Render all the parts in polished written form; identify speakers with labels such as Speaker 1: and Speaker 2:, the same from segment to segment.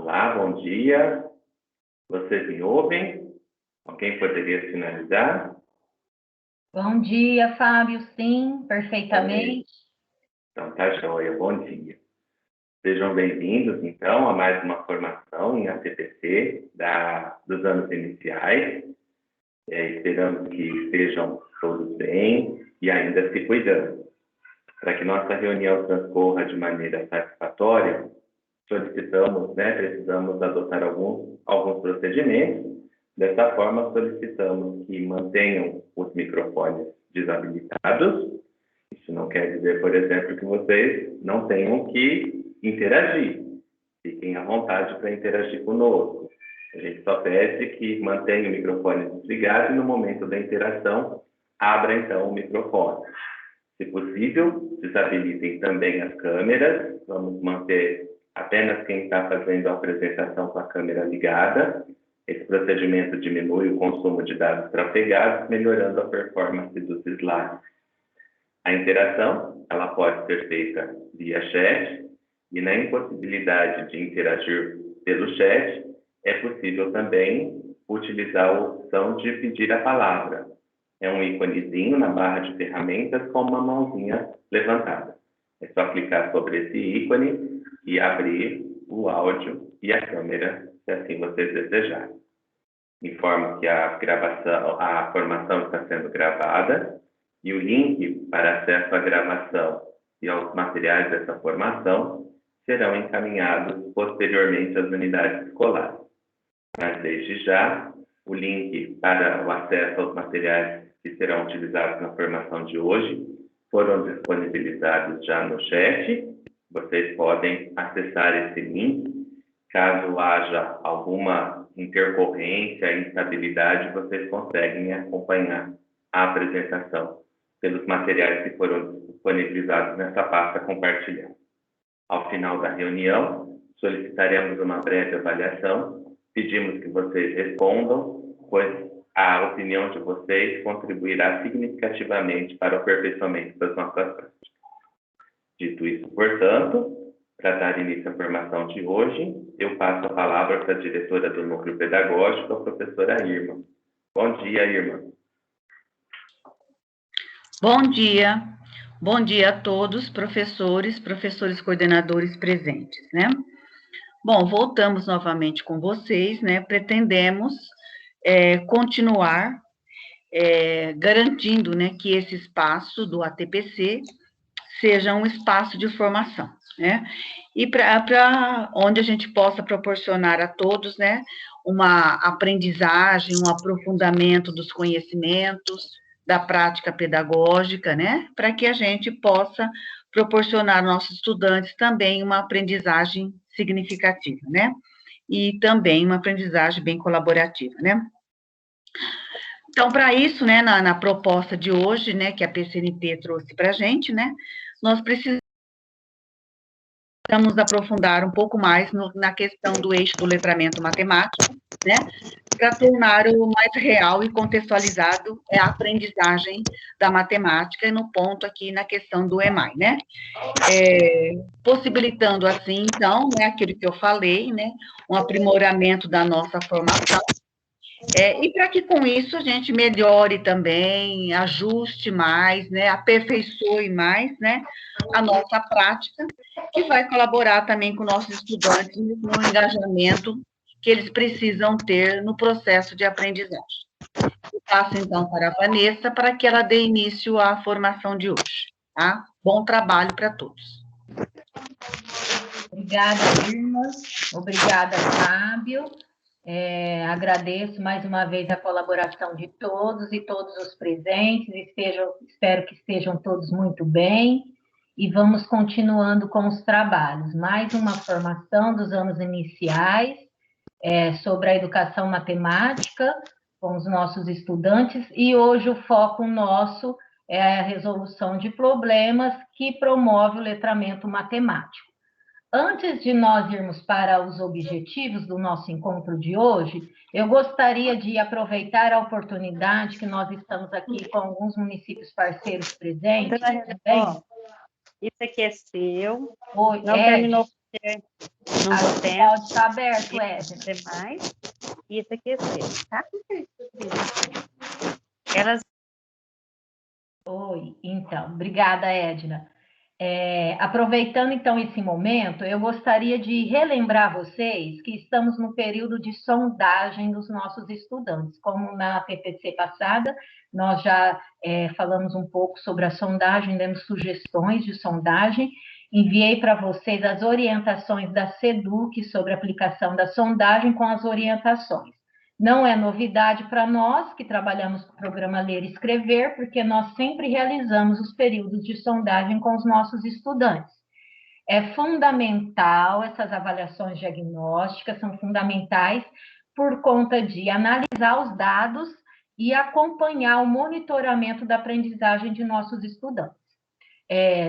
Speaker 1: Olá, bom dia. Vocês me ouvem? Alguém poderia sinalizar?
Speaker 2: Bom dia, Fábio. Sim, perfeitamente.
Speaker 1: Então, tá joia. Bom dia. Sejam bem-vindos, então, a mais uma formação em ATPC dos anos iniciais. Esperamos que estejam todos bem e ainda se cuidando. Para que nossa reunião transcorra de maneira satisfatória, precisamos adotar alguns procedimentos. Dessa forma, solicitamos que mantenham os microfones desabilitados. Isso não quer dizer, por exemplo, que vocês não tenham que interagir. Fiquem à vontade para interagir conosco. A gente só pede que mantenha o microfone desligado e no momento da interação, abra então o microfone. Se possível, desabilitem também as câmeras. Vamos manter apenas quem está fazendo a apresentação com a câmera ligada. Esse procedimento diminui o consumo de dados trafegados, melhorando a performance dos slides. A interação ela pode ser feita via chat e, na impossibilidade de interagir pelo chat, é possível também utilizar a opção de pedir a palavra. É um íconezinho na barra de ferramentas com uma mãozinha levantada. É só clicar sobre esse ícone e abrir o áudio e a câmera, se assim vocês desejarem. Informo que a formação está sendo gravada e o link para acesso à gravação e aos materiais dessa formação serão encaminhados posteriormente às unidades escolares. Mas, desde já, o link para o acesso aos materiais que serão utilizados na formação de hoje foram disponibilizados já no chat. Vocês podem acessar esse link. Caso haja alguma intercorrência, instabilidade, vocês conseguem acompanhar a apresentação pelos materiais que foram disponibilizados nessa pasta compartilhada. Ao final da reunião, solicitaremos uma breve avaliação. Pedimos que vocês respondam, pois a opinião de vocês contribuirá significativamente para o aperfeiçoamento das nossas práticas. Dito isso, portanto, para dar início à formação de hoje, eu passo a palavra para a diretora do Núcleo Pedagógico, a professora Irma. Bom dia, Irma.
Speaker 3: Bom dia. Bom dia a todos, professores coordenadores presentes, né? Bom, voltamos novamente com vocês, né? Pretendemos continuar garantindo, né, que esse espaço do ATPC seja um espaço de formação, né? E para onde a gente possa proporcionar a todos, né, uma aprendizagem, um aprofundamento dos conhecimentos, da prática pedagógica, né? Para que a gente possa proporcionar aos nossos estudantes também uma aprendizagem significativa, né? E também uma aprendizagem bem colaborativa, né? Então, para isso, né, na proposta de hoje, né, que a PCNT trouxe para a gente, né, nós precisamos aprofundar um pouco mais na questão do eixo do letramento matemático, né, para tornar o mais real e contextualizado a aprendizagem da matemática, e no ponto aqui na questão do EMAI, né, possibilitando assim, então, né, aquilo que eu falei, né, um aprimoramento da nossa formação, e para que com isso a gente melhore também, ajuste mais, né, aperfeiçoe mais, né, a nossa prática, que vai colaborar também com nossos estudantes no engajamento que eles precisam ter no processo de aprendizagem. Eu passo então para a Vanessa para que ela dê início à formação de hoje, tá? Bom trabalho para todos.
Speaker 2: Obrigada, Irma. Obrigada, Fábio. Agradeço mais uma vez a colaboração de todos e todos os presentes. Espero que estejam todos muito bem. E vamos continuando com os trabalhos. Mais uma formação dos anos iniciais sobre a educação matemática com os nossos estudantes. E hoje o foco nosso é a resolução de problemas que promove o letramento matemático. Antes de nós irmos para os objetivos do nosso encontro de hoje, eu gostaria de aproveitar a oportunidade que nós estamos aqui com alguns municípios parceiros presentes.
Speaker 4: Isso aqui é seu.
Speaker 2: Oi,
Speaker 4: não terminou. Não vou ter
Speaker 2: Pode estar aberto, Edna.
Speaker 4: demais e isso aqui é seu, tá? Elas
Speaker 2: Oi, então, obrigada, Edna. Aproveitando então esse momento, eu gostaria de relembrar vocês que estamos no período de sondagem dos nossos estudantes. Como na PPC passada, nós já falamos um pouco sobre a sondagem, demos sugestões de sondagem, enviei para vocês as orientações da SEDUC sobre a aplicação da sondagem com as orientações. Não é novidade para nós que trabalhamos com o programa Ler e Escrever, porque nós sempre realizamos os períodos de sondagem com os nossos estudantes. É fundamental, essas avaliações diagnósticas são fundamentais por conta de analisar os dados e acompanhar o monitoramento da aprendizagem de nossos estudantes.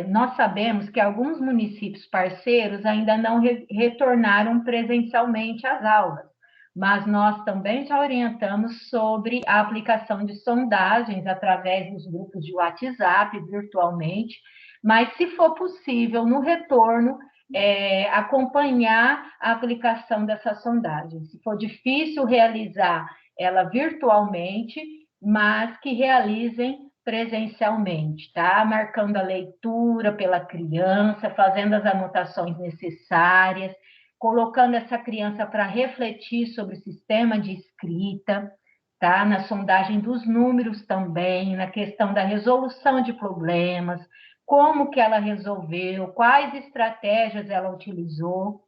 Speaker 2: Nós sabemos que alguns municípios parceiros ainda não retornaram presencialmente às aulas, mas nós também já orientamos sobre a aplicação de sondagens através dos grupos de WhatsApp, virtualmente, mas se for possível, no retorno, acompanhar a aplicação dessa sondagem. Se for difícil realizar ela virtualmente, mas que realizem presencialmente, tá? Marcando a leitura pela criança, fazendo as anotações necessárias, colocando essa criança para refletir sobre o sistema de escrita, tá? Na sondagem dos números também, na questão da resolução de problemas, como que ela resolveu, quais estratégias ela utilizou.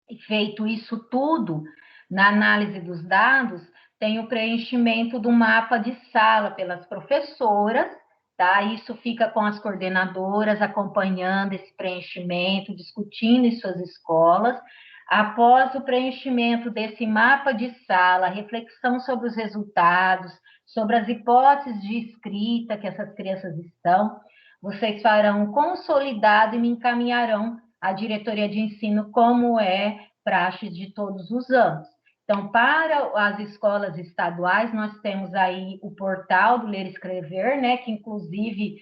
Speaker 2: E feito isso tudo, na análise dos dados, tem o preenchimento do mapa de sala pelas professoras, tá? Isso fica com as coordenadoras acompanhando esse preenchimento, discutindo em suas escolas. Após o preenchimento desse mapa de sala, reflexão sobre os resultados, sobre as hipóteses de escrita que essas crianças estão, vocês farão um consolidado e me encaminharão à diretoria de ensino, como é praxe de todos os anos. Então, para as escolas estaduais, nós temos aí o portal do Ler e Escrever, né, que inclusive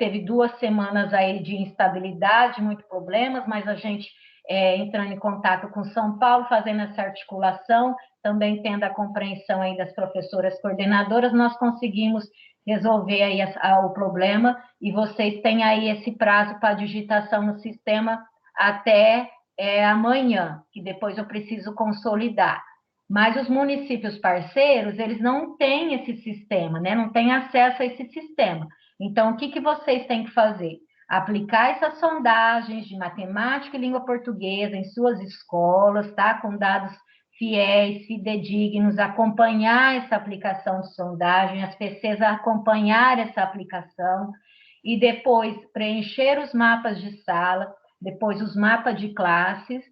Speaker 2: teve 2 semanas aí de instabilidade, muitos problemas, mas a gente entrando em contato com São Paulo, fazendo essa articulação, também tendo a compreensão aí das professoras coordenadoras, nós conseguimos resolver aí o problema, e vocês têm aí esse prazo para digitação no sistema até amanhã, que depois eu preciso consolidar. Mas os municípios parceiros, eles não têm esse sistema, né? Não têm acesso a esse sistema. Então, o que vocês têm que fazer? Aplicar essas sondagens de matemática e língua portuguesa em suas escolas, tá? Com dados fiéis, fidedignos, acompanhar essa aplicação de sondagem, as PCs acompanhar essa aplicação, e depois preencher os mapas de sala, depois os mapas de classes,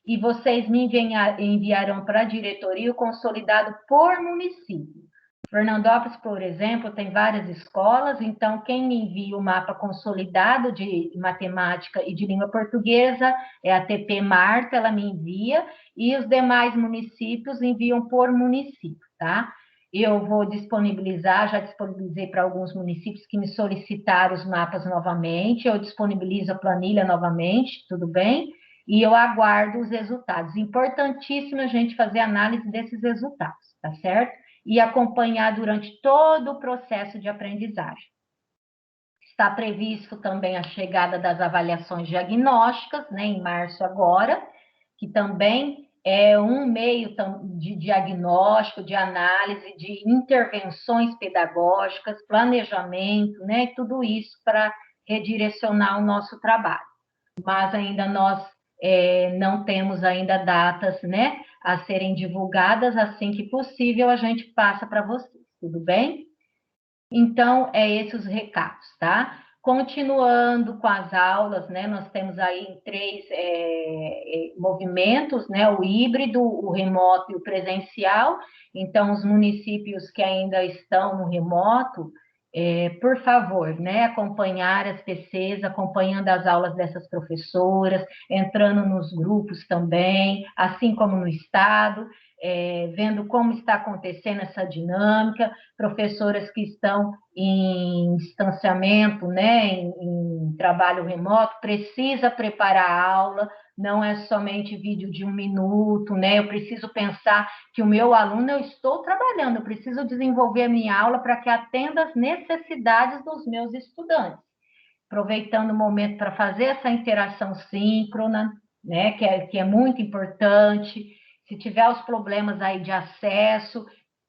Speaker 2: e vocês me enviarão para a diretoria o consolidado por município. Fernandópolis, por exemplo, tem várias escolas, então quem me envia o mapa consolidado de matemática e de língua portuguesa é a TP Marta, ela me envia, e os demais municípios enviam por município, tá? Eu vou disponibilizar, já disponibilizei para alguns municípios que me solicitaram os mapas novamente, eu disponibilizo a planilha novamente, tudo bem? E eu aguardo os resultados. Importantíssimo a gente fazer análise desses resultados, tá certo? E acompanhar durante todo o processo de aprendizagem. Está previsto também a chegada das avaliações diagnósticas, né, em março agora, que também é um meio de diagnóstico, de análise, de intervenções pedagógicas, planejamento, né, tudo isso para redirecionar o nosso trabalho. Mas ainda nós não temos ainda datas, né, a serem divulgadas. Assim que possível, a gente passa para vocês, tudo bem? Então, esses os recados, tá? Continuando com as aulas, né, nós temos aí 3 movimentos, né, o híbrido, o remoto e o presencial. Então, os municípios que ainda estão no remoto, por favor, né, acompanhar as PCs, acompanhando as aulas dessas professoras, entrando nos grupos também, assim como no estado, vendo como está acontecendo essa dinâmica, professoras que estão em distanciamento, né, em trabalho remoto, precisa preparar a aula, não é somente vídeo de 1 minuto, né? Eu preciso pensar que o meu aluno, eu estou trabalhando, eu preciso desenvolver a minha aula para que atenda às necessidades dos meus estudantes. Aproveitando o momento para fazer essa interação síncrona, né? Que é muito importante. Se tiver os problemas aí de acesso,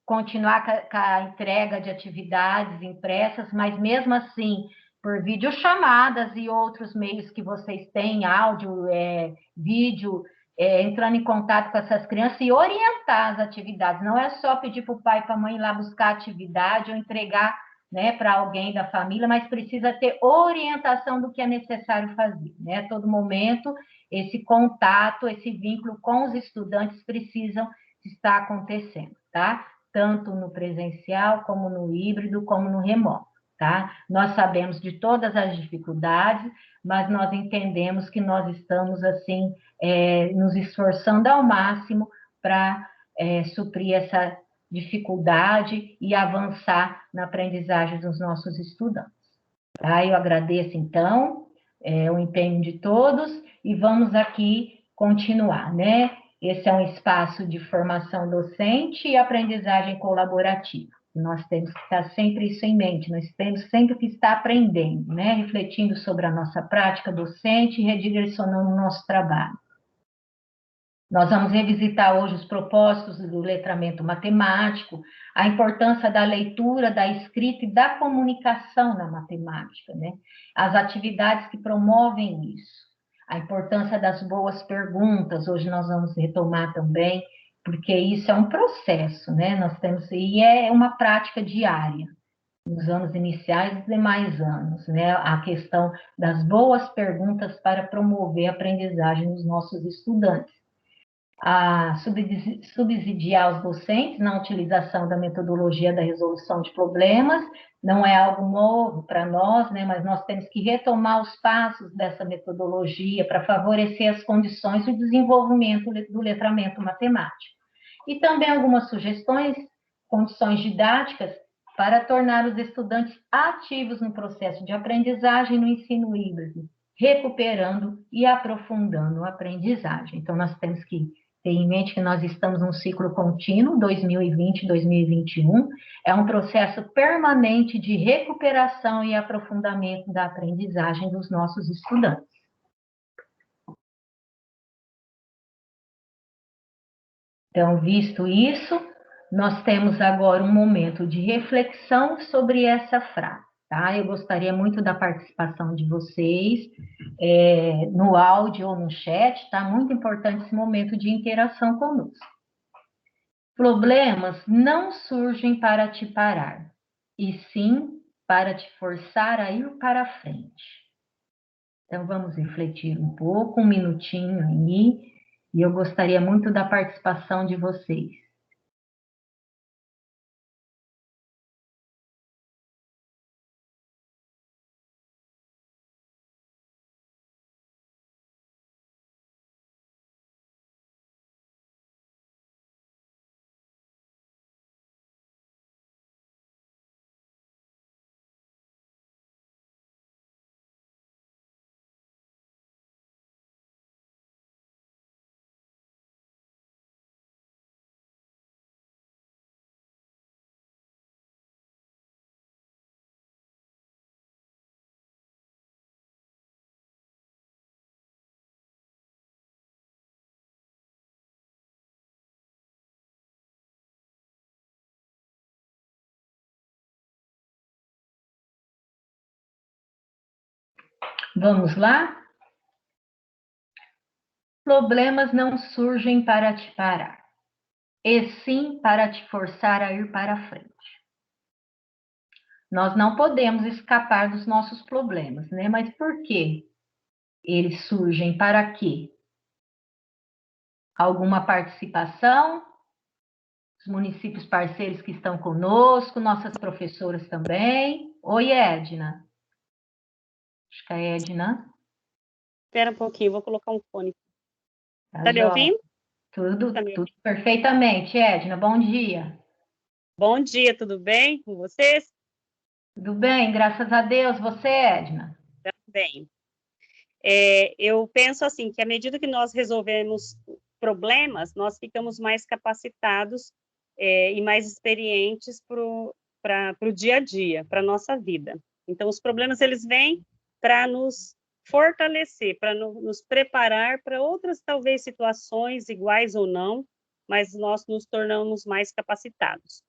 Speaker 2: continuar com a entrega de atividades impressas, mas mesmo assim, por videochamadas e outros meios que vocês têm, áudio, vídeo, entrando em contato com essas crianças e orientar as atividades. Não é só pedir para o pai e para a mãe ir lá buscar atividade ou entregar, né, para alguém da família, mas precisa ter orientação do que é necessário fazer, né? A todo momento, esse contato, esse vínculo com os estudantes precisam estar acontecendo, tá? Tanto no presencial, como no híbrido, como no remoto, tá? Nós sabemos de todas as dificuldades, mas nós entendemos que nós estamos, assim, nos esforçando ao máximo para suprir essa dificuldade e avançar na aprendizagem dos nossos estudantes. Tá? Eu agradeço, então, o empenho de todos e vamos aqui continuar, né? Esse é um espaço de formação docente e aprendizagem colaborativa. Nós temos que estar sempre isso em mente, nós temos sempre que estar aprendendo, né? Refletindo sobre a nossa prática docente e redirecionando o nosso trabalho. Nós vamos revisitar hoje os propósitos do letramento matemático, a importância da leitura, da escrita e da comunicação na matemática, né? As atividades que promovem isso, a importância das boas perguntas, hoje nós vamos retomar também, porque isso é um processo, né? Nós temos, e é uma prática diária, nos anos iniciais e demais anos, né? A questão das boas perguntas para promover a aprendizagem dos nossos estudantes. A subsidiar os docentes na utilização da metodologia da resolução de problemas, não é algo novo para nós, né, mas nós temos que retomar os passos dessa metodologia para favorecer as condições do desenvolvimento do letramento matemático. E também algumas sugestões, condições didáticas para tornar os estudantes ativos no processo de aprendizagem no ensino híbrido, recuperando e aprofundando a aprendizagem. Então, nós temos que ter em mente que nós estamos num ciclo contínuo, 2020-2021, é um processo permanente de recuperação e aprofundamento da aprendizagem dos nossos estudantes. Então, visto isso, nós temos agora um momento de reflexão sobre essa frase, tá? Eu gostaria muito da participação de vocês, no áudio ou no chat, tá? Muito importante esse momento de interação conosco. Problemas não surgem para te parar, e sim para te forçar a ir para frente. Então, vamos refletir um pouco, um minutinho aí, e eu gostaria muito da participação de vocês. Vamos lá? Problemas não surgem para te parar, e sim para te forçar a ir para frente. Nós não podemos escapar dos nossos problemas, né? Mas por quê? Eles surgem para quê? Alguma participação? Os municípios parceiros que estão conosco, nossas professoras também. Oi, Edna. Acho que é Edna.
Speaker 4: Espera um pouquinho, vou colocar um fone.
Speaker 2: Tá
Speaker 4: me ouvindo?
Speaker 2: Tudo,
Speaker 4: Tá me
Speaker 2: tudo perfeitamente, Edna. Bom dia.
Speaker 4: Bom dia, tudo bem com vocês?
Speaker 2: Tudo bem, graças a Deus. Você, Edna?
Speaker 4: Bem. Eu penso assim, que à medida que nós resolvemos problemas, nós ficamos mais capacitados, e mais experientes para o dia a dia, para a nossa vida. Então, os problemas, eles vêm para nos fortalecer, para nos preparar para outras, talvez, situações iguais ou não, mas nós nos tornamos mais capacitados,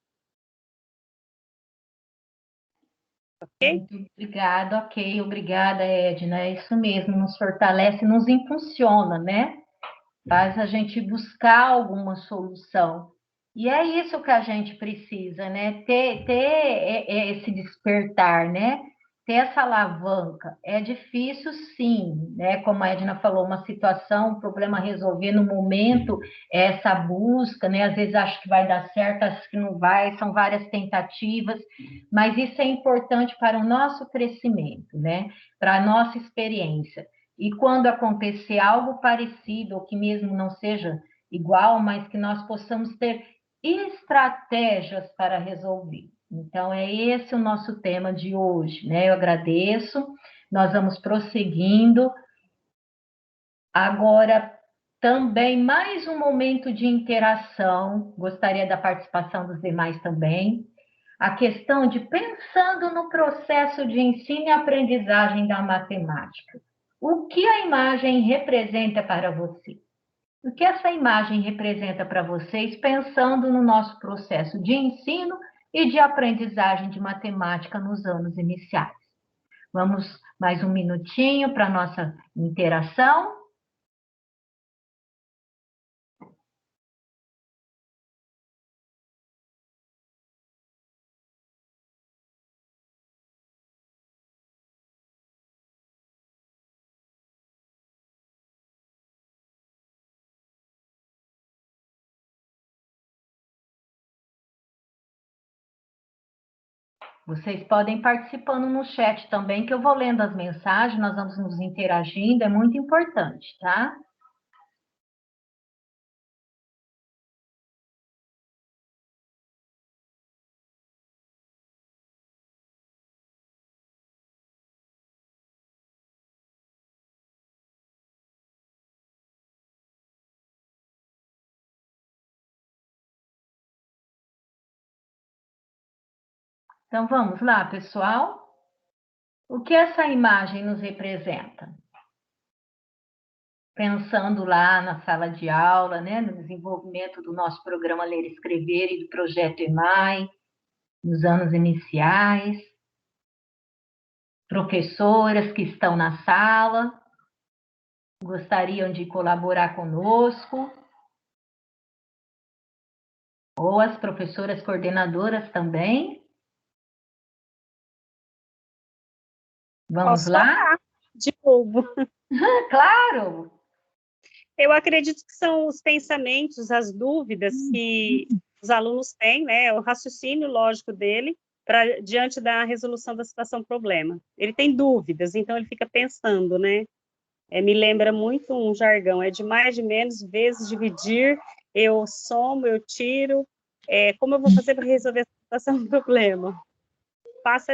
Speaker 4: ok?
Speaker 2: Muito obrigada, ok, obrigada, Edna. É isso mesmo, nos fortalece, nos impulsiona, né? Faz a gente buscar alguma solução. E é isso que a gente precisa, né? Ter esse despertar, né? Ter essa alavanca. É difícil, sim, né? Como a Edna falou, uma situação, um problema a resolver no momento, é essa busca, né? Às vezes acho que vai dar certo, acho que não vai, são várias tentativas, mas isso é importante para o nosso crescimento, né? Para a nossa experiência. E quando acontecer algo parecido, ou que mesmo não seja igual, mas que nós possamos ter estratégias para resolver. Então, é esse o nosso tema de hoje, né? Eu agradeço, nós vamos prosseguindo. Agora, também mais um momento de interação, gostaria da participação dos demais também. A questão de pensando no processo de ensino e aprendizagem da matemática. O que a imagem representa para você? O que essa imagem representa para vocês, pensando no nosso processo de ensino e de aprendizagem de matemática nos anos iniciais? Vamos mais um minutinho para a nossa interação. Vocês podem participando no chat também, que eu vou lendo as mensagens, nós vamos nos interagindo, é muito importante, tá? Então vamos lá, pessoal. O que essa imagem nos representa? Pensando lá na sala de aula, né, no desenvolvimento do nosso programa Ler e Escrever e do projeto EMAI, nos anos iniciais, professoras que estão na sala, gostariam de colaborar conosco, ou as professoras coordenadoras também. Vamos
Speaker 4: Posso
Speaker 2: lá?
Speaker 4: falar de novo.
Speaker 2: Claro!
Speaker 4: Eu acredito que são os pensamentos, as dúvidas que os alunos têm, né, o raciocínio lógico dele, diante da resolução da situação problema. Ele tem dúvidas, então ele fica pensando, né? Me lembra muito um jargão, é de mais, de menos, vezes dividir, eu somo, eu tiro, como eu vou fazer para resolver essa situação problema? Passa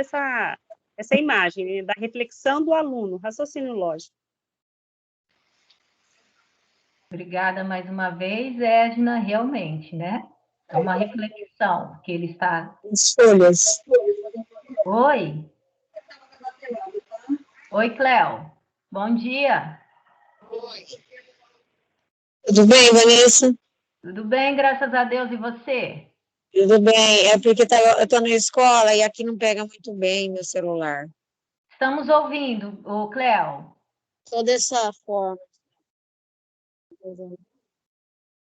Speaker 4: essa imagem, né, da reflexão do aluno, raciocínio lógico.
Speaker 2: Obrigada mais uma vez, Edna, realmente, né? É uma reflexão que ele está.
Speaker 5: As folhas.
Speaker 2: Oi? Oi, Cléo. Bom dia.
Speaker 5: Tudo bem, Vanessa?
Speaker 2: Tudo bem, graças a Deus. E você?
Speaker 5: Tudo bem. É porque eu estou na escola e aqui não pega muito bem meu celular.
Speaker 2: Estamos ouvindo, ô Cléo.
Speaker 5: Só dessa forma.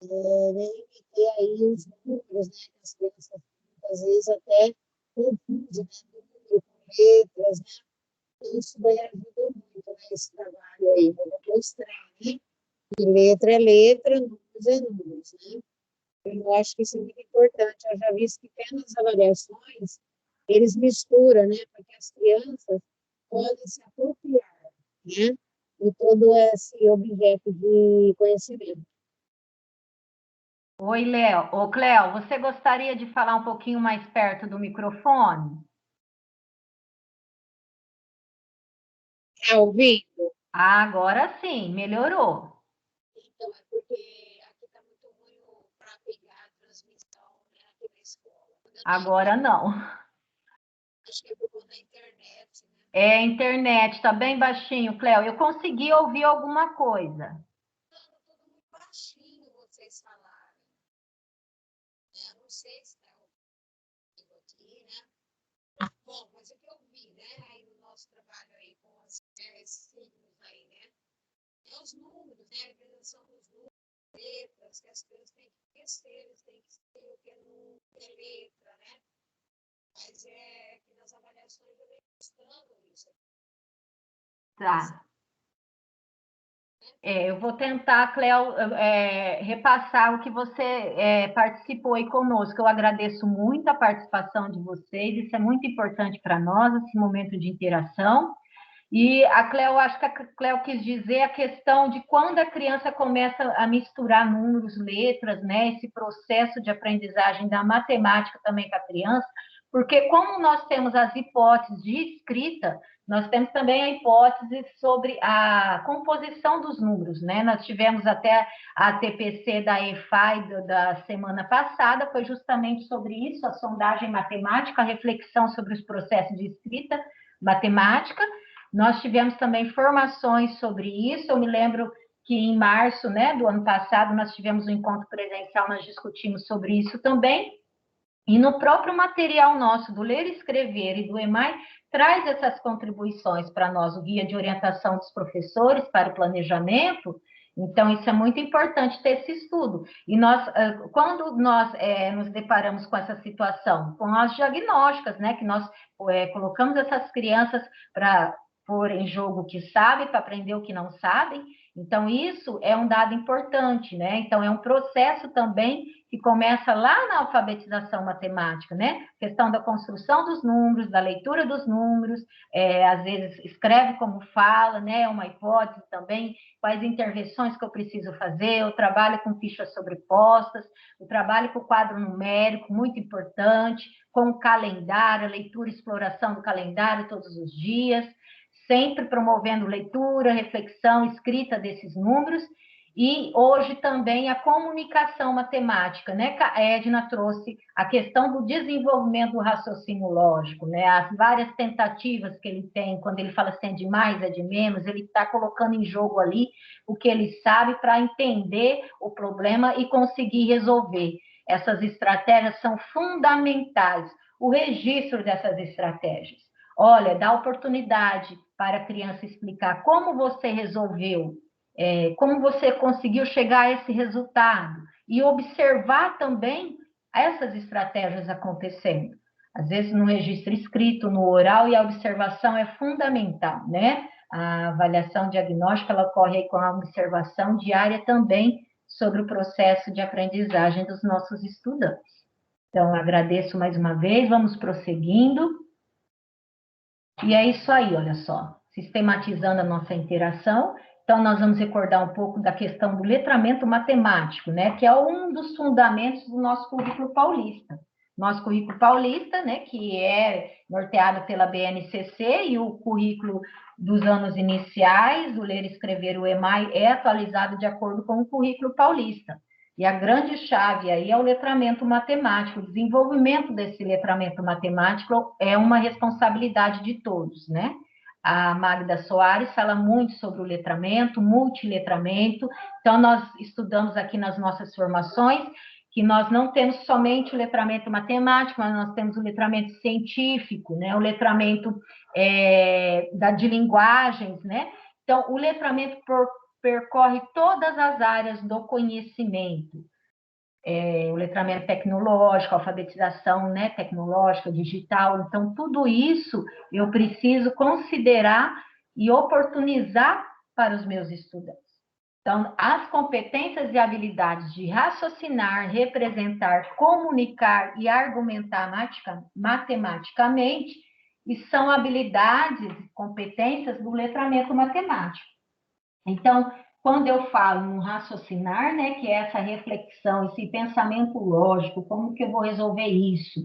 Speaker 5: E aí os números, né? Que as crianças às vezes até confundem, né? Número com letras, né? Isso daí ajuda muito, né? Esse trabalho aí, eu vou mostrar, né? E letra é letra, números é números, né? Eu acho que isso é muito importante. Eu já vi que até nas avaliações eles misturam, né? Porque as crianças podem se apropriar, né? De todo esse objeto de conhecimento.
Speaker 2: Oi, Léo. Ô, Cléo, você gostaria de falar um pouquinho mais perto do microfone?
Speaker 5: Está ouvindo?
Speaker 2: Ah, agora sim, melhorou.
Speaker 5: Então, é porque aqui está muito ruim para pegar a transmissão, né, aqui na escola. Quando eu estou
Speaker 2: Agora não.
Speaker 5: acho que é por conta da internet, né?
Speaker 2: É, a internet está bem baixinho, Cléo. Eu consegui ouvir alguma coisa.
Speaker 5: Tudo muito baixinho vocês falaram. Né? Eu não sei se está ouvindo aqui, né? Bom, mas o que eu vi, né, aí no nosso trabalho aí com esses signos aí, né? É os números, né? A representação dos números, letras, que as coisas têm que crescer, eles têm que ser o que é número, o que é letra, né? Mas é que nas avaliações eu venho mostrando isso.
Speaker 2: Tá. Eu vou tentar, Cléo, repassar o que você participou aí conosco. Eu agradeço muito a participação de vocês, isso é muito importante para nós, esse momento de interação. E a Cléo, acho que a Cléo quis dizer a questão de quando a criança começa a misturar números, letras, né? Esse processo de aprendizagem da matemática também com a criança, porque como nós temos as hipóteses de escrita, nós temos também a hipótese sobre a composição dos números, né? Nós tivemos até a TPC da EFAI da semana passada, foi justamente sobre isso, a sondagem matemática, a reflexão sobre os processos de escrita matemática. Nós tivemos também formações sobre isso. Eu me lembro que em março, né, do ano passado, nós tivemos um encontro presencial, nós discutimos sobre isso também. E no próprio material nosso do Ler e Escrever e do EMAI, traz essas contribuições para nós, o guia de orientação dos professores para o planejamento. Então, isso é muito importante ter esse estudo. E nós, quando nós nos deparamos com essa situação, com as diagnósticas, né, que nós colocamos essas crianças para pôr em jogo o que sabem, para aprender o que não sabem, então isso é um dado importante, né? Então, é um processo também que começa lá na alfabetização matemática, né? A questão da construção dos números, da leitura dos números, às vezes escreve como fala, né? É uma hipótese também, quais intervenções que eu preciso fazer, o trabalho com fichas sobrepostas, o trabalho com o quadro numérico, muito importante, com o calendário, a leitura e exploração do calendário todos os dias, sempre promovendo leitura, reflexão, escrita desses números, e hoje também a comunicação matemática, né? A Edna trouxe a questão do desenvolvimento do raciocínio lógico, né? As várias tentativas que ele tem, quando ele fala assim, é de mais, é de menos, ele está colocando em jogo ali o que ele sabe para entender o problema e conseguir resolver. Essas estratégias são fundamentais, o registro dessas estratégias. Olha, dá oportunidade para a criança explicar como você resolveu, como você conseguiu chegar a esse resultado e observar também essas estratégias acontecendo. Às vezes no registro escrito, no oral, e a observação é fundamental, né? A avaliação diagnóstica, ela ocorre aí com a observação diária também sobre o processo de aprendizagem dos nossos estudantes. Então, agradeço mais uma vez, vamos prosseguindo. E é isso aí, olha só, sistematizando a nossa interação. Então, nós vamos recordar um pouco da questão do letramento matemático, né, que é um dos fundamentos do nosso currículo paulista. Nosso currículo paulista, né, que é norteado pela BNCC, e o currículo dos anos iniciais, do Ler e Escrever, o EMAI, é atualizado de acordo com o currículo paulista. E a grande chave aí é o letramento matemático. O desenvolvimento desse letramento matemático é uma responsabilidade de todos, né? A Magda Soares fala muito sobre o letramento, multiletramento. Então, nós estudamos aqui nas nossas formações que nós não temos somente o letramento matemático, mas nós temos o letramento científico, né? O letramento de linguagens, né? Então, o letramento percorre todas as áreas do conhecimento. O letramento tecnológico, a alfabetização, né, tecnológica, digital. Então, tudo isso eu preciso considerar e oportunizar para os meus estudantes. Então, as competências e habilidades de raciocinar, representar, comunicar e argumentar matematicamente, e são habilidades, competências do letramento matemático. Então, quando eu falo no raciocinar, né, que é essa reflexão, esse pensamento lógico, como que eu vou resolver isso?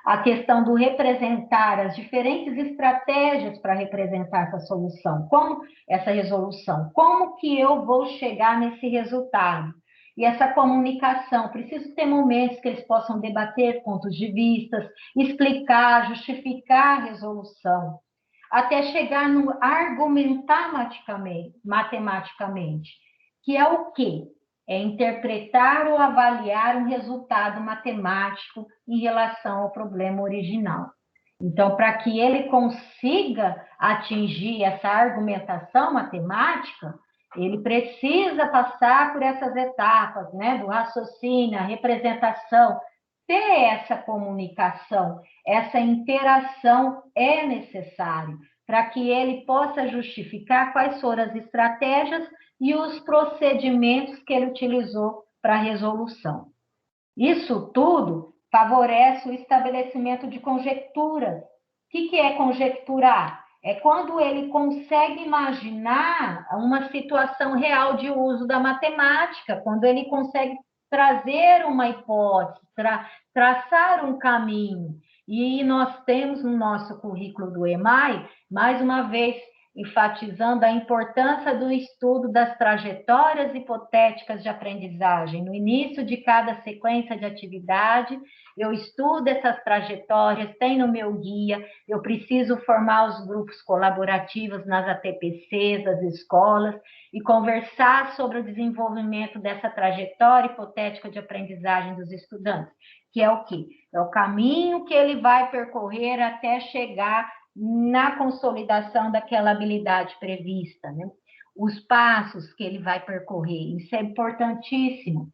Speaker 2: A questão do representar as diferentes estratégias para representar essa solução, como essa resolução, como que eu vou chegar nesse resultado? E essa comunicação, preciso ter momentos que eles possam debater pontos de vista, explicar, justificar a resolução, até chegar no argumentar matematicamente, que é o quê? É interpretar ou avaliar um resultado matemático em relação ao problema original. Então, para que ele consiga atingir essa argumentação matemática, ele precisa passar por essas etapas, né, do raciocínio, a representação, ter essa comunicação, essa interação é necessário para que ele possa justificar quais foram as estratégias e os procedimentos que ele utilizou para a resolução. Isso tudo favorece o estabelecimento de conjecturas. O que é conjecturar? É quando ele consegue imaginar uma situação real de uso da matemática, quando ele consegue trazer uma hipótese, traçar um caminho. E nós temos no nosso currículo do EMAI, mais uma vez, enfatizando a importância do estudo das trajetórias hipotéticas de aprendizagem. No início de cada sequência de atividade, eu estudo essas trajetórias, tem no meu guia, eu preciso formar os grupos colaborativos nas ATPCs, das escolas, e conversar sobre o desenvolvimento dessa trajetória hipotética de aprendizagem dos estudantes, que é o quê? É o caminho que ele vai percorrer até chegar na consolidação daquela habilidade prevista, né? Os passos que ele vai percorrer, isso é importantíssimo,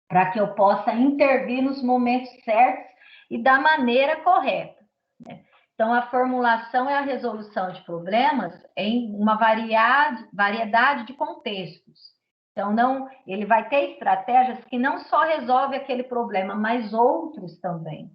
Speaker 2: para que eu possa intervir nos momentos certos e da maneira correta, né? Então, a formulação e a resolução de problemas em uma variedade de contextos. Então, ele vai ter estratégias que não só resolvem aquele problema, mas outros também,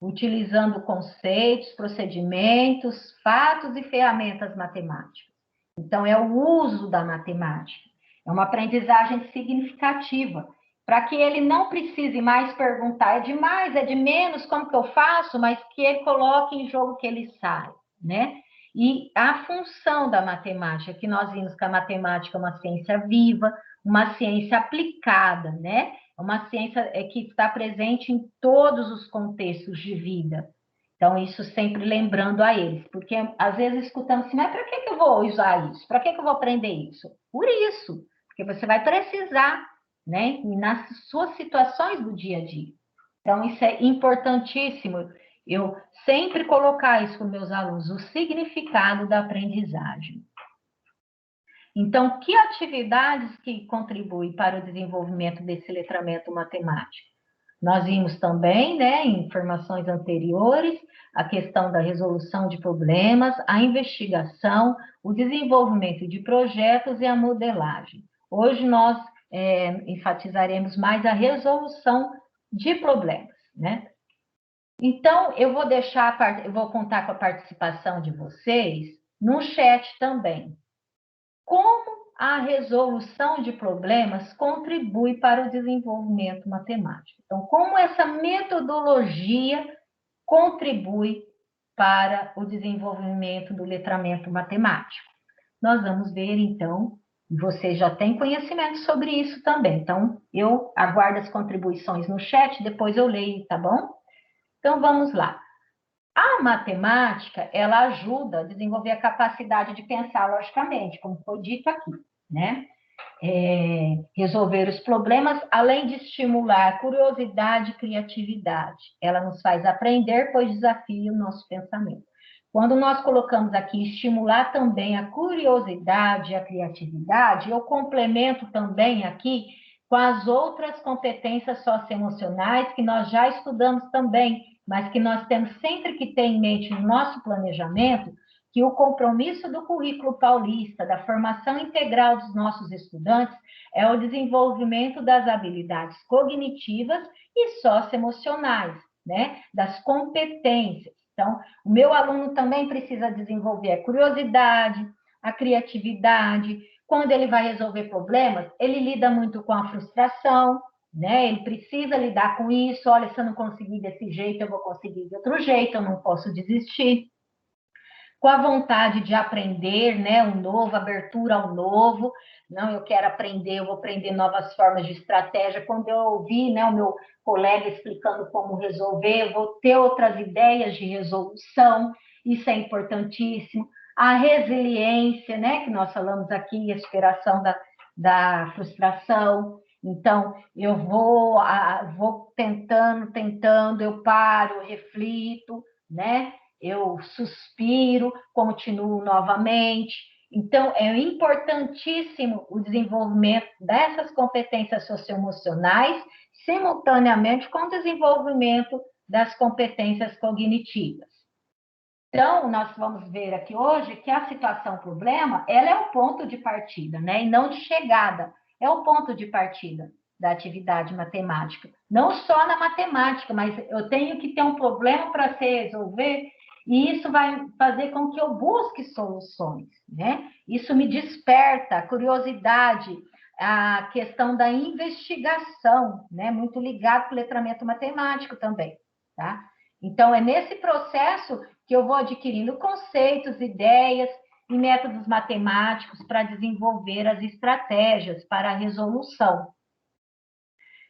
Speaker 2: utilizando conceitos, procedimentos, fatos e ferramentas matemáticas. Então, é o uso da matemática, é uma aprendizagem significativa, para que ele não precise mais perguntar, é de mais, é de menos, como que eu faço, mas que ele coloque em jogo que ele sabe, né? E a função da matemática, que nós vimos que a matemática é uma ciência viva, uma ciência aplicada, né? Uma ciência que está presente em todos os contextos de vida. Então, isso sempre lembrando a eles, porque às vezes escutamos assim, mas para que eu vou usar isso? Para que eu vou aprender isso? Por isso, porque você vai precisar, né? Nas suas situações do dia a dia. Então, isso é importantíssimo, eu sempre colocar isso com meus alunos, o significado da aprendizagem. Então, que atividades que contribuem para o desenvolvimento desse letramento matemático? Nós vimos também, né, em informações anteriores, a questão da resolução de problemas, a investigação, o desenvolvimento de projetos e a modelagem. Hoje nós enfatizaremos mais a resolução de problemas, né? Então, eu vou contar com a participação de vocês no chat também. Como a resolução de problemas contribui para o desenvolvimento matemático? Então, como essa metodologia contribui para o desenvolvimento do letramento matemático? Nós vamos ver, então, vocês já têm conhecimento sobre isso também. Então, eu aguardo as contribuições no chat, depois eu leio, tá bom? Então, vamos lá. A matemática, ela ajuda a desenvolver a capacidade de pensar logicamente, como foi dito aqui, né? Resolver os problemas, além de estimular curiosidade e criatividade. Ela nos faz aprender, pois desafia o nosso pensamento. Quando nós colocamos aqui estimular também a curiosidade e a criatividade, eu complemento também aqui com as outras competências socioemocionais que nós já estudamos também, mas que nós temos sempre que ter em mente no nosso planejamento, que o compromisso do currículo paulista, da formação integral dos nossos estudantes, é o desenvolvimento das habilidades cognitivas e socioemocionais, né? Das competências. Então, o meu aluno também precisa desenvolver a curiosidade, a criatividade, quando ele vai resolver problemas, ele lida muito com a frustração, né? Ele precisa lidar com isso. Olha, se eu não conseguir desse jeito, eu vou conseguir de outro jeito, eu não posso desistir. Com a vontade de aprender, né, um novo, abertura ao novo. Não, eu quero aprender, eu vou aprender novas formas de estratégia. Quando eu ouvi, né, o meu colega explicando como resolver, eu vou ter outras ideias de resolução. Isso é importantíssimo. A resiliência, né, que nós falamos aqui, a superação da frustração. Então, eu vou tentando, eu paro, reflito, né? Eu suspiro, continuo novamente. Então, é importantíssimo o desenvolvimento dessas competências socioemocionais, simultaneamente com o desenvolvimento das competências cognitivas. Então, nós vamos ver aqui hoje que a situação problema, ela é o ponto de partida, né? E não de chegada, é o ponto de partida da atividade matemática. Não só na matemática, mas eu tenho que ter um problema para se resolver, e isso vai fazer com que eu busque soluções, né? Isso me desperta a curiosidade, a questão da investigação, né? Muito ligado com o letramento matemático também, tá? Então, é nesse processo que eu vou adquirindo conceitos, ideias e métodos matemáticos para desenvolver as estratégias para a resolução.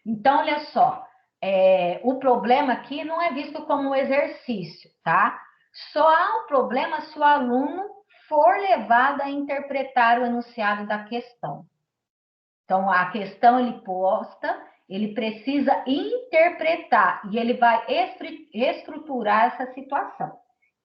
Speaker 2: Então, olha só, o problema aqui não é visto como um exercício, tá? Só há um problema se o aluno for levado a interpretar o enunciado da questão. Então, a questão ele posta, ele precisa interpretar e ele vai estruturar essa situação.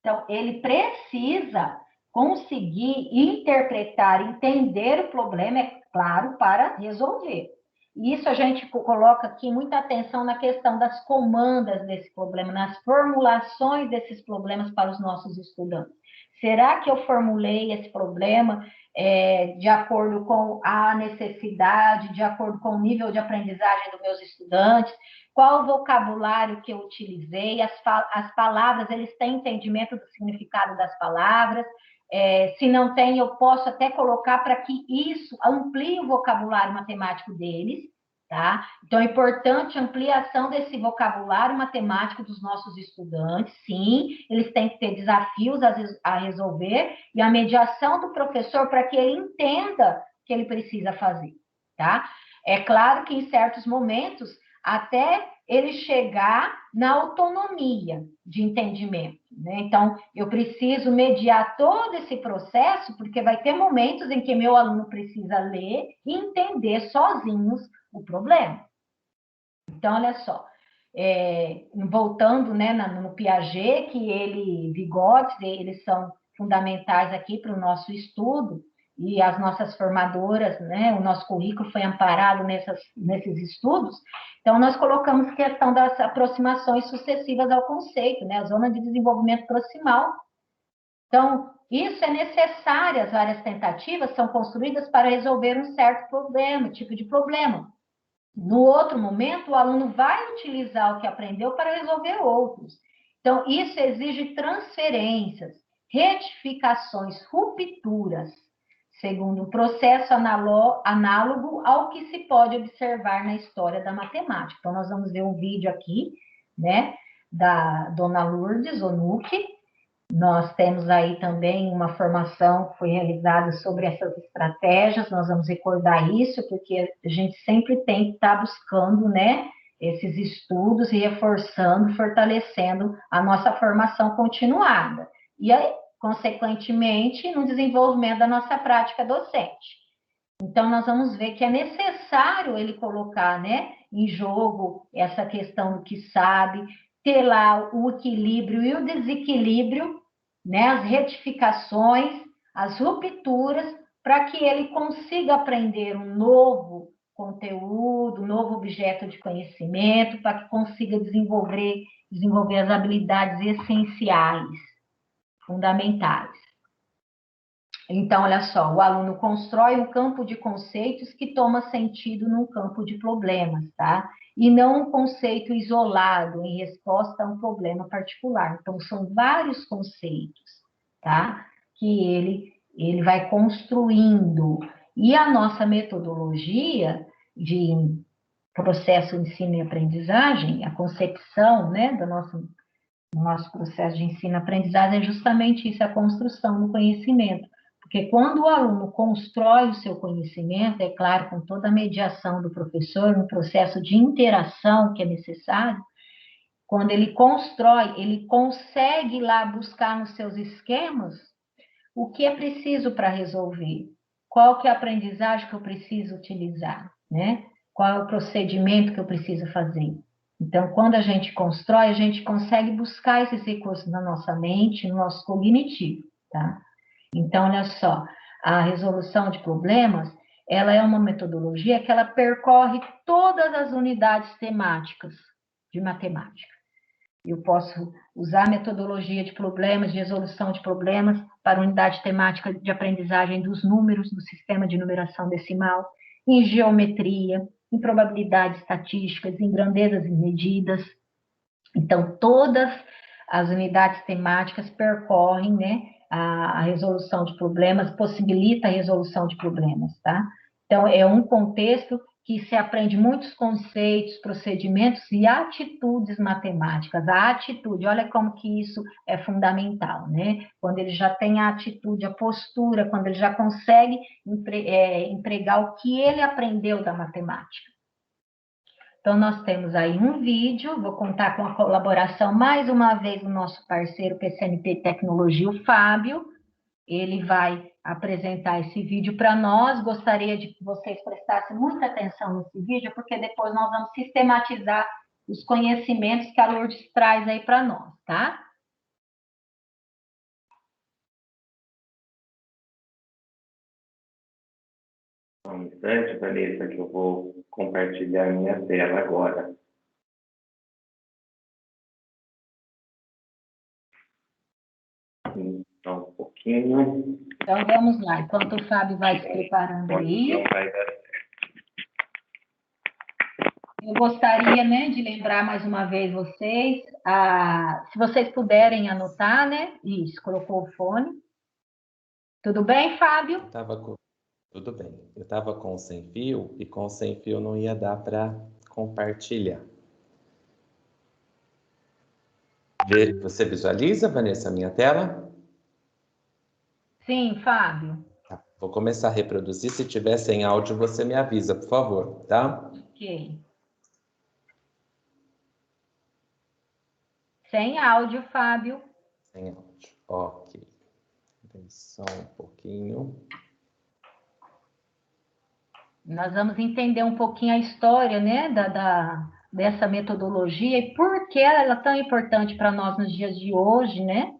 Speaker 2: Então, ele precisa conseguir interpretar, entender o problema, é claro, para resolver. E isso a gente coloca aqui muita atenção na questão das comandas desse problema, nas formulações desses problemas para os nossos estudantes. Será que eu formulei esse problema de acordo com a necessidade, de acordo com o nível de aprendizagem dos meus estudantes? Qual o vocabulário que eu utilizei? As palavras, eles têm entendimento do significado das palavras? Se não tem, eu posso até colocar para que isso amplie o vocabulário matemático deles, tá? Então, é importante a ampliação desse vocabulário matemático dos nossos estudantes, sim, eles têm que ter desafios a resolver e a mediação do professor para que ele entenda o que ele precisa fazer, tá? É claro que em certos momentos, até ele chegar na autonomia de entendimento, né? Então, eu preciso mediar todo esse processo, porque vai ter momentos em que meu aluno precisa ler e entender sozinhos o problema. Então, olha só, voltando, né, no Piaget, que Vygotsky, eles são fundamentais aqui para o nosso estudo, e as nossas formadoras, né, o nosso currículo foi amparado nesses estudos. Então, nós colocamos a questão das aproximações sucessivas ao conceito, né, a zona de desenvolvimento proximal. Então, isso é necessário, as várias tentativas são construídas para resolver um certo problema, tipo de problema. No outro momento, o aluno vai utilizar o que aprendeu para resolver outros. Então, isso exige transferências, retificações, rupturas, segundo um processo análogo ao que se pode observar na história da matemática. Então, nós vamos ver um vídeo aqui, né, da dona Lourdes Onucci. Nós temos aí também uma formação que foi realizada sobre essas estratégias, nós vamos recordar isso, porque a gente sempre tem que estar buscando, né, esses estudos e reforçando, fortalecendo a nossa formação continuada. E aí, consequentemente, no desenvolvimento da nossa prática docente. Então, nós vamos ver que é necessário ele colocar, né, em jogo essa questão do que sabe, ter lá o equilíbrio e o desequilíbrio, né, as retificações, as rupturas, para que ele consiga aprender um novo conteúdo, um novo objeto de conhecimento, para que consiga desenvolver as habilidades essenciais, fundamentais. Então, olha só, o aluno constrói um campo de conceitos que toma sentido num campo de problemas, tá? E não um conceito isolado em resposta a um problema particular. Então, são vários conceitos, tá? Que ele vai construindo. E a nossa metodologia de processo de ensino e aprendizagem, a concepção, né, do nosso processo de ensino e aprendizagem é justamente isso, a construção do conhecimento. Porque quando o aluno constrói o seu conhecimento, é claro, com toda a mediação do professor, no processo de interação que é necessário, quando ele constrói, ele consegue lá buscar nos seus esquemas o que é preciso para resolver, qual que é a aprendizagem que eu preciso utilizar, né? Qual é o procedimento que eu preciso fazer. Então, quando a gente constrói, a gente consegue buscar esses recursos na nossa mente, no nosso cognitivo, tá? Então, olha só, a resolução de problemas, ela é uma metodologia que ela percorre todas as unidades temáticas de matemática. Eu posso usar a metodologia de problemas, de resolução de problemas, para unidade temática de aprendizagem dos números, do sistema de numeração decimal, em geometria, em probabilidades estatísticas, em grandezas e medidas. Então, todas as unidades temáticas percorrem, né, a resolução de problemas, possibilita a resolução de problemas, tá? Então, é um contexto que se aprende muitos conceitos, procedimentos e atitudes matemáticas. A atitude, olha como que isso é fundamental, né? Quando ele já tem a atitude, a postura, quando ele já consegue empregar o que ele aprendeu da matemática. Então, nós temos aí um vídeo, vou contar com a colaboração, mais uma vez, do nosso parceiro PCNP Tecnologia, o Fábio. Ele vai apresentar esse vídeo para nós. Gostaria de que vocês prestassem muita atenção nesse vídeo, porque depois nós vamos sistematizar os conhecimentos que a Lourdes traz aí para nós, tá?
Speaker 1: Um instante, Vanessa, que eu vou compartilhar minha tela agora. Então, um pouquinho.
Speaker 2: Então, vamos lá. Enquanto o Fábio vai se preparando aí, eu gostaria, né, de lembrar mais uma vez vocês, se vocês puderem anotar, né? Isso, colocou o fone. Tudo bem, Fábio?
Speaker 6: Tudo bem. Eu estava com o sem fio e com o sem fio não ia dar para compartilhar. Você visualiza, Vanessa, a minha tela?
Speaker 2: Sim, Fábio.
Speaker 6: Tá. Vou começar a reproduzir. Se tiver sem áudio, você me avisa, por favor, tá?
Speaker 2: Ok. Sem áudio, Fábio.
Speaker 6: Sem áudio. Ok. Só um pouquinho.
Speaker 2: Nós vamos entender um pouquinho a história, né, dessa metodologia e por que ela é tão importante para nós nos dias de hoje, né?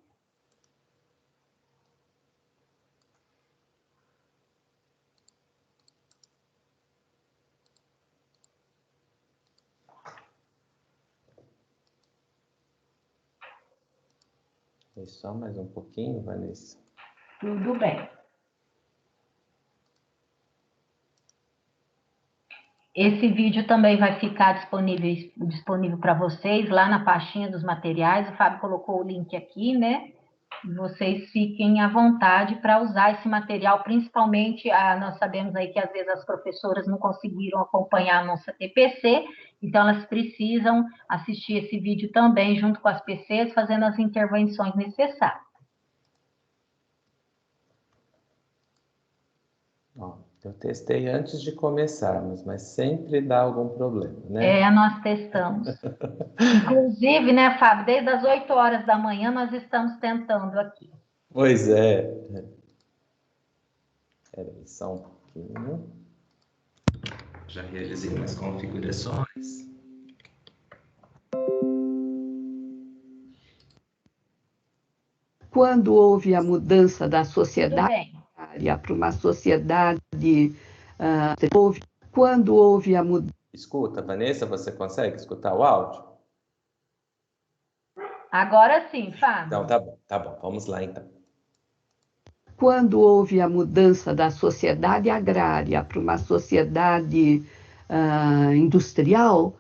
Speaker 6: Só mais um pouquinho, Vanessa.
Speaker 2: Tudo bem. Esse vídeo também vai ficar disponível para vocês lá na pastinha dos materiais. O Fábio colocou o link aqui, né? Vocês fiquem à vontade para usar esse material, principalmente, nós sabemos aí que às vezes as professoras não conseguiram acompanhar a nossa TPC, então elas precisam assistir esse vídeo também junto com as PCs, fazendo as intervenções necessárias.
Speaker 6: Ó, eu testei antes de começarmos, mas sempre dá algum problema, né?
Speaker 2: Nós testamos. Inclusive, né, Fábio, desde as 8 horas da manhã nós estamos tentando aqui.
Speaker 6: Pois é. Espera aí, só um pouquinho. Já realizei minhas configurações.
Speaker 7: Quando houve a mudança da sociedade para uma sociedade, quando houve a mudança...
Speaker 6: Escuta, Vanessa, você consegue escutar o áudio?
Speaker 2: Agora sim, Fábio.
Speaker 6: Então, tá bom, vamos lá então.
Speaker 7: Quando houve a mudança da sociedade agrária para uma sociedade industrial,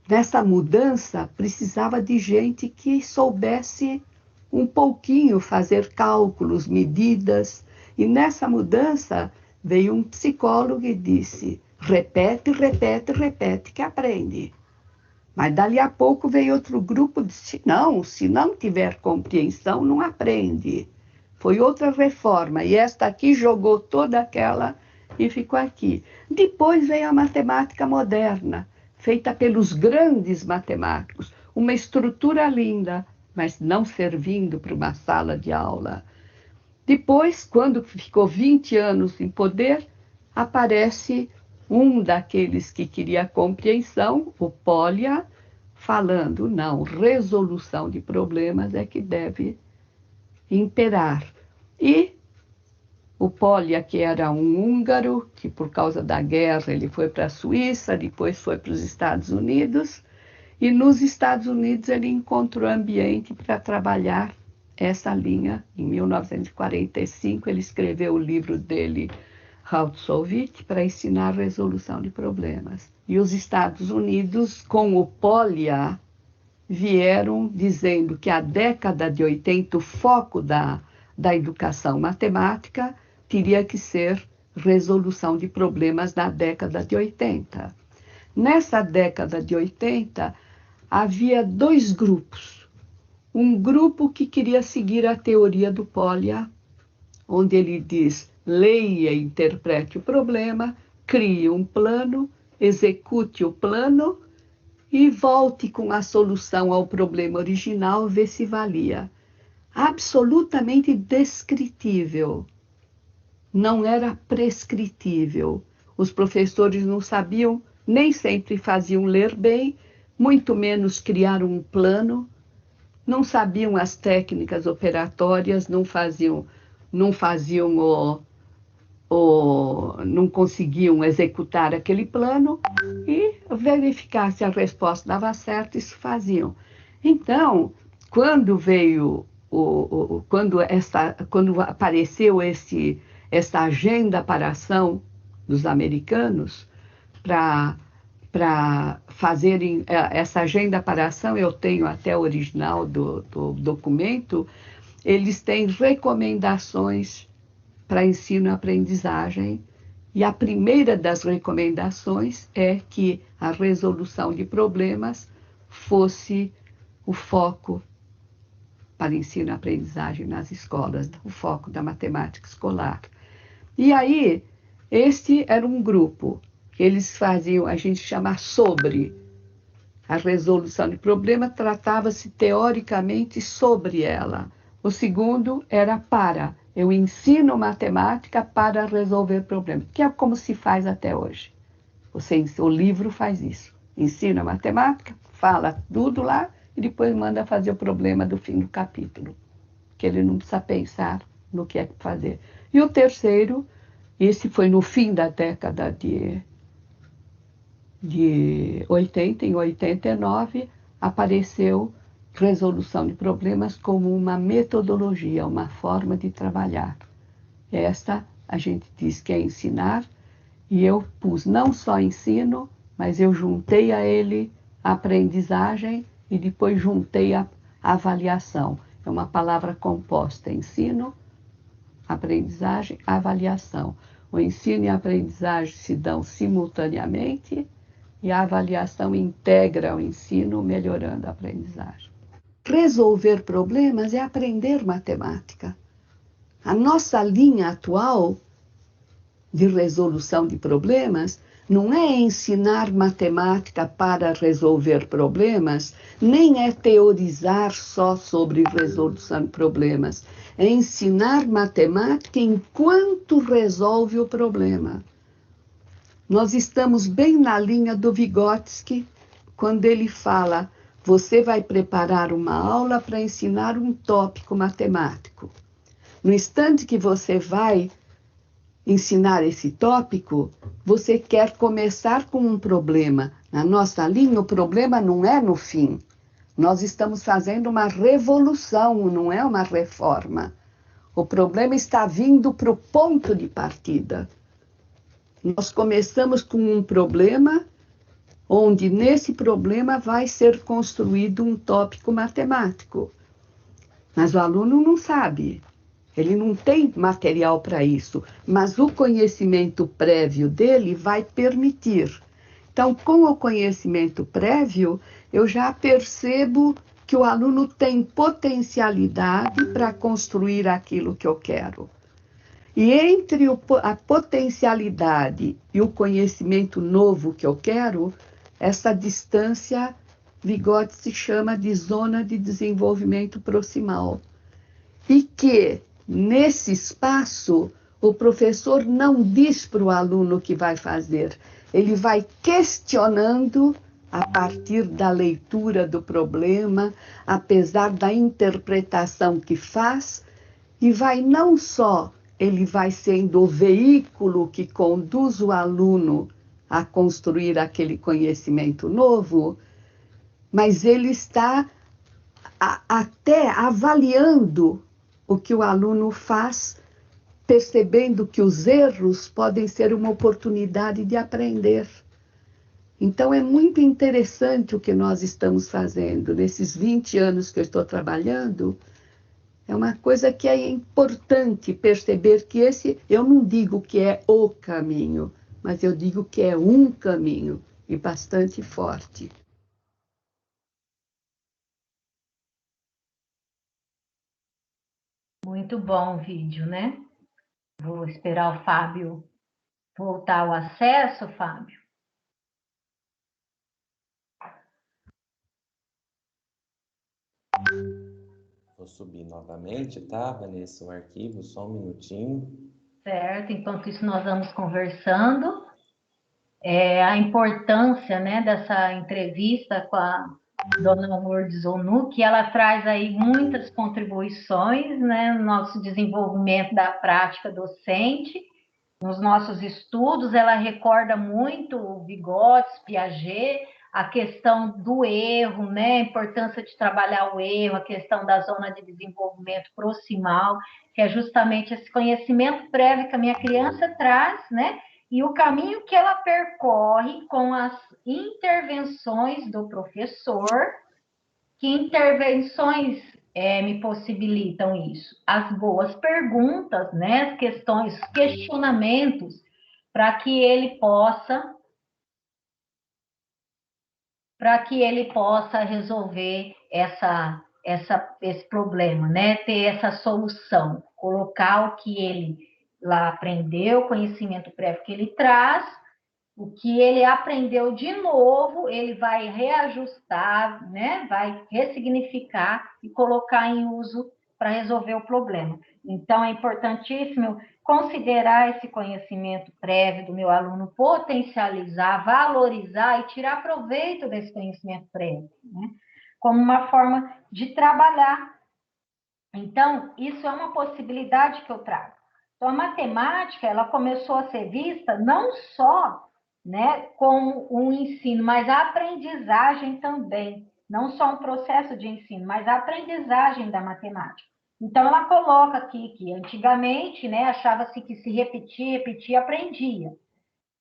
Speaker 7: nessa mudança precisava de gente que soubesse um pouquinho fazer cálculos, medidas, e nessa mudança veio um psicólogo e disse: repete, repete, repete, que aprende. Mas dali a pouco veio outro grupo e disse: não, se não tiver compreensão, não aprende. Foi outra reforma, e esta aqui jogou toda aquela e ficou aqui. Depois veio a matemática moderna, feita pelos grandes matemáticos, uma estrutura linda, mas não servindo para uma sala de aula. Depois, quando ficou 20 anos em poder, aparece um daqueles que queria compreensão, o Polya, falando: não, resolução de problemas é que deve imperar. E o Polya, que era um húngaro, que por causa da guerra ele foi para a Suíça, depois foi para os Estados Unidos, e nos Estados Unidos ele encontrou ambiente para trabalhar essa linha. Em 1945 ele escreveu o livro dele, How to Solve It, para ensinar a resolução de problemas. E os Estados Unidos, com o Polya, vieram dizendo que a década de 80, o foco da educação matemática teria que ser resolução de problemas na década de 80. Nessa década de 80, havia dois grupos. Um grupo que queria seguir a teoria do Polya, onde ele diz: leia e interprete o problema, crie um plano, execute o plano e volte com a solução ao problema original, vê se valia. Absolutamente descritível. Não era prescritível. Os professores não sabiam, nem sempre faziam ler bem, muito menos criar um plano, não sabiam as técnicas operatórias, não conseguiam executar aquele plano e verificar se a resposta dava certo, isso faziam. Então, quando apareceu essa agenda para a ação dos americanos para fazerem essa agenda para a ação, eu tenho até o original do documento, eles têm recomendações para ensino e aprendizagem, e a primeira das recomendações é que a resolução de problemas fosse o foco para ensino e aprendizagem nas escolas, o foco da matemática escolar. E aí, este era um grupo que eles faziam, a gente chama sobre a resolução de problema, tratava-se teoricamente sobre ela. O segundo era para, eu ensino matemática para resolver problemas, que é como se faz até hoje. O livro faz isso, ensina matemática, fala tudo lá e depois manda fazer o problema do fim do capítulo, que ele não precisa pensar no que é que fazer. E o terceiro, esse foi no fim da década de 80, em 89, apareceu resolução de problemas como uma metodologia, uma forma de trabalhar. Esta a gente diz que é ensinar, e eu pus não só ensino, mas eu juntei a ele a aprendizagem e depois juntei a avaliação. É uma palavra composta: ensino, aprendizagem, avaliação. O ensino e a aprendizagem se dão simultaneamente e a avaliação integra o ensino, melhorando a aprendizagem. Resolver problemas é aprender matemática. A nossa linha atual de resolução de problemas não é ensinar matemática para resolver problemas, nem é teorizar só sobre resolução de problemas. É ensinar matemática enquanto resolve o problema. Nós estamos bem na linha do Vygotsky, quando ele fala: você vai preparar uma aula para ensinar um tópico matemático. No instante que você vai ensinar esse tópico, você quer começar com um problema. Na nossa linha, o problema não é no fim. Nós estamos fazendo uma revolução, não é uma reforma. O problema está vindo para o ponto de partida. Nós começamos com um problema, onde nesse problema vai ser construído um tópico matemático. Mas o aluno não sabe. Ele não tem material para isso, mas o conhecimento prévio dele vai permitir. Então, com o conhecimento prévio, eu já percebo que o aluno tem potencialidade para construir aquilo que eu quero. E entre a potencialidade e o conhecimento novo que eu quero, essa distância, Vygotsky chama de zona de desenvolvimento proximal. E que, nesse espaço, o professor não diz para o aluno o que vai fazer, ele vai questionando a partir da leitura do problema, apesar da interpretação que faz, e vai não só, ele vai sendo o veículo que conduz o aluno a construir aquele conhecimento novo, mas ele está até avaliando o que o aluno faz, percebendo que os erros podem ser uma oportunidade de aprender. Então, é muito interessante o que nós estamos fazendo. Nesses 20 anos que eu estou trabalhando, é uma coisa que é importante perceber que esse, eu não digo que é o caminho, mas eu digo que é um caminho, e bastante forte.
Speaker 2: Muito bom o vídeo, né? Vou esperar o Fábio voltar ao acesso, Fábio.
Speaker 6: Vou subir novamente, tá, Vanessa, o arquivo, só um minutinho.
Speaker 2: Certo, enquanto isso nós vamos conversando. A importância, né, dessa entrevista com a dona Lourdes Onu, que ela traz aí muitas contribuições, né, no nosso desenvolvimento da prática docente, nos nossos estudos. Ela recorda muito o Vygotsky, Piaget, a questão do erro, né, a importância de trabalhar o erro, a questão da zona de desenvolvimento proximal, que é justamente esse conhecimento prévio que a minha criança traz, né, e o caminho que ela percorre com as intervenções do professor. Que intervenções me possibilitam isso? As boas perguntas, né? As questões, questionamentos, para que ele possa resolver esse problema, né? Ter essa solução, colocar o que ele lá aprendeu, o conhecimento prévio que ele traz, o que ele aprendeu de novo, ele vai reajustar, né? Vai ressignificar e colocar em uso para resolver o problema. Então, é importantíssimo considerar esse conhecimento prévio do meu aluno, potencializar, valorizar e tirar proveito desse conhecimento prévio, né? Como uma forma de trabalhar. Então, isso é uma possibilidade que eu trago. Então, a matemática, ela começou a ser vista não só, né, como um ensino, mas a aprendizagem também. Não só um processo de ensino, mas a aprendizagem da matemática. Então, ela coloca aqui que antigamente, né, achava-se que se repetia, aprendia.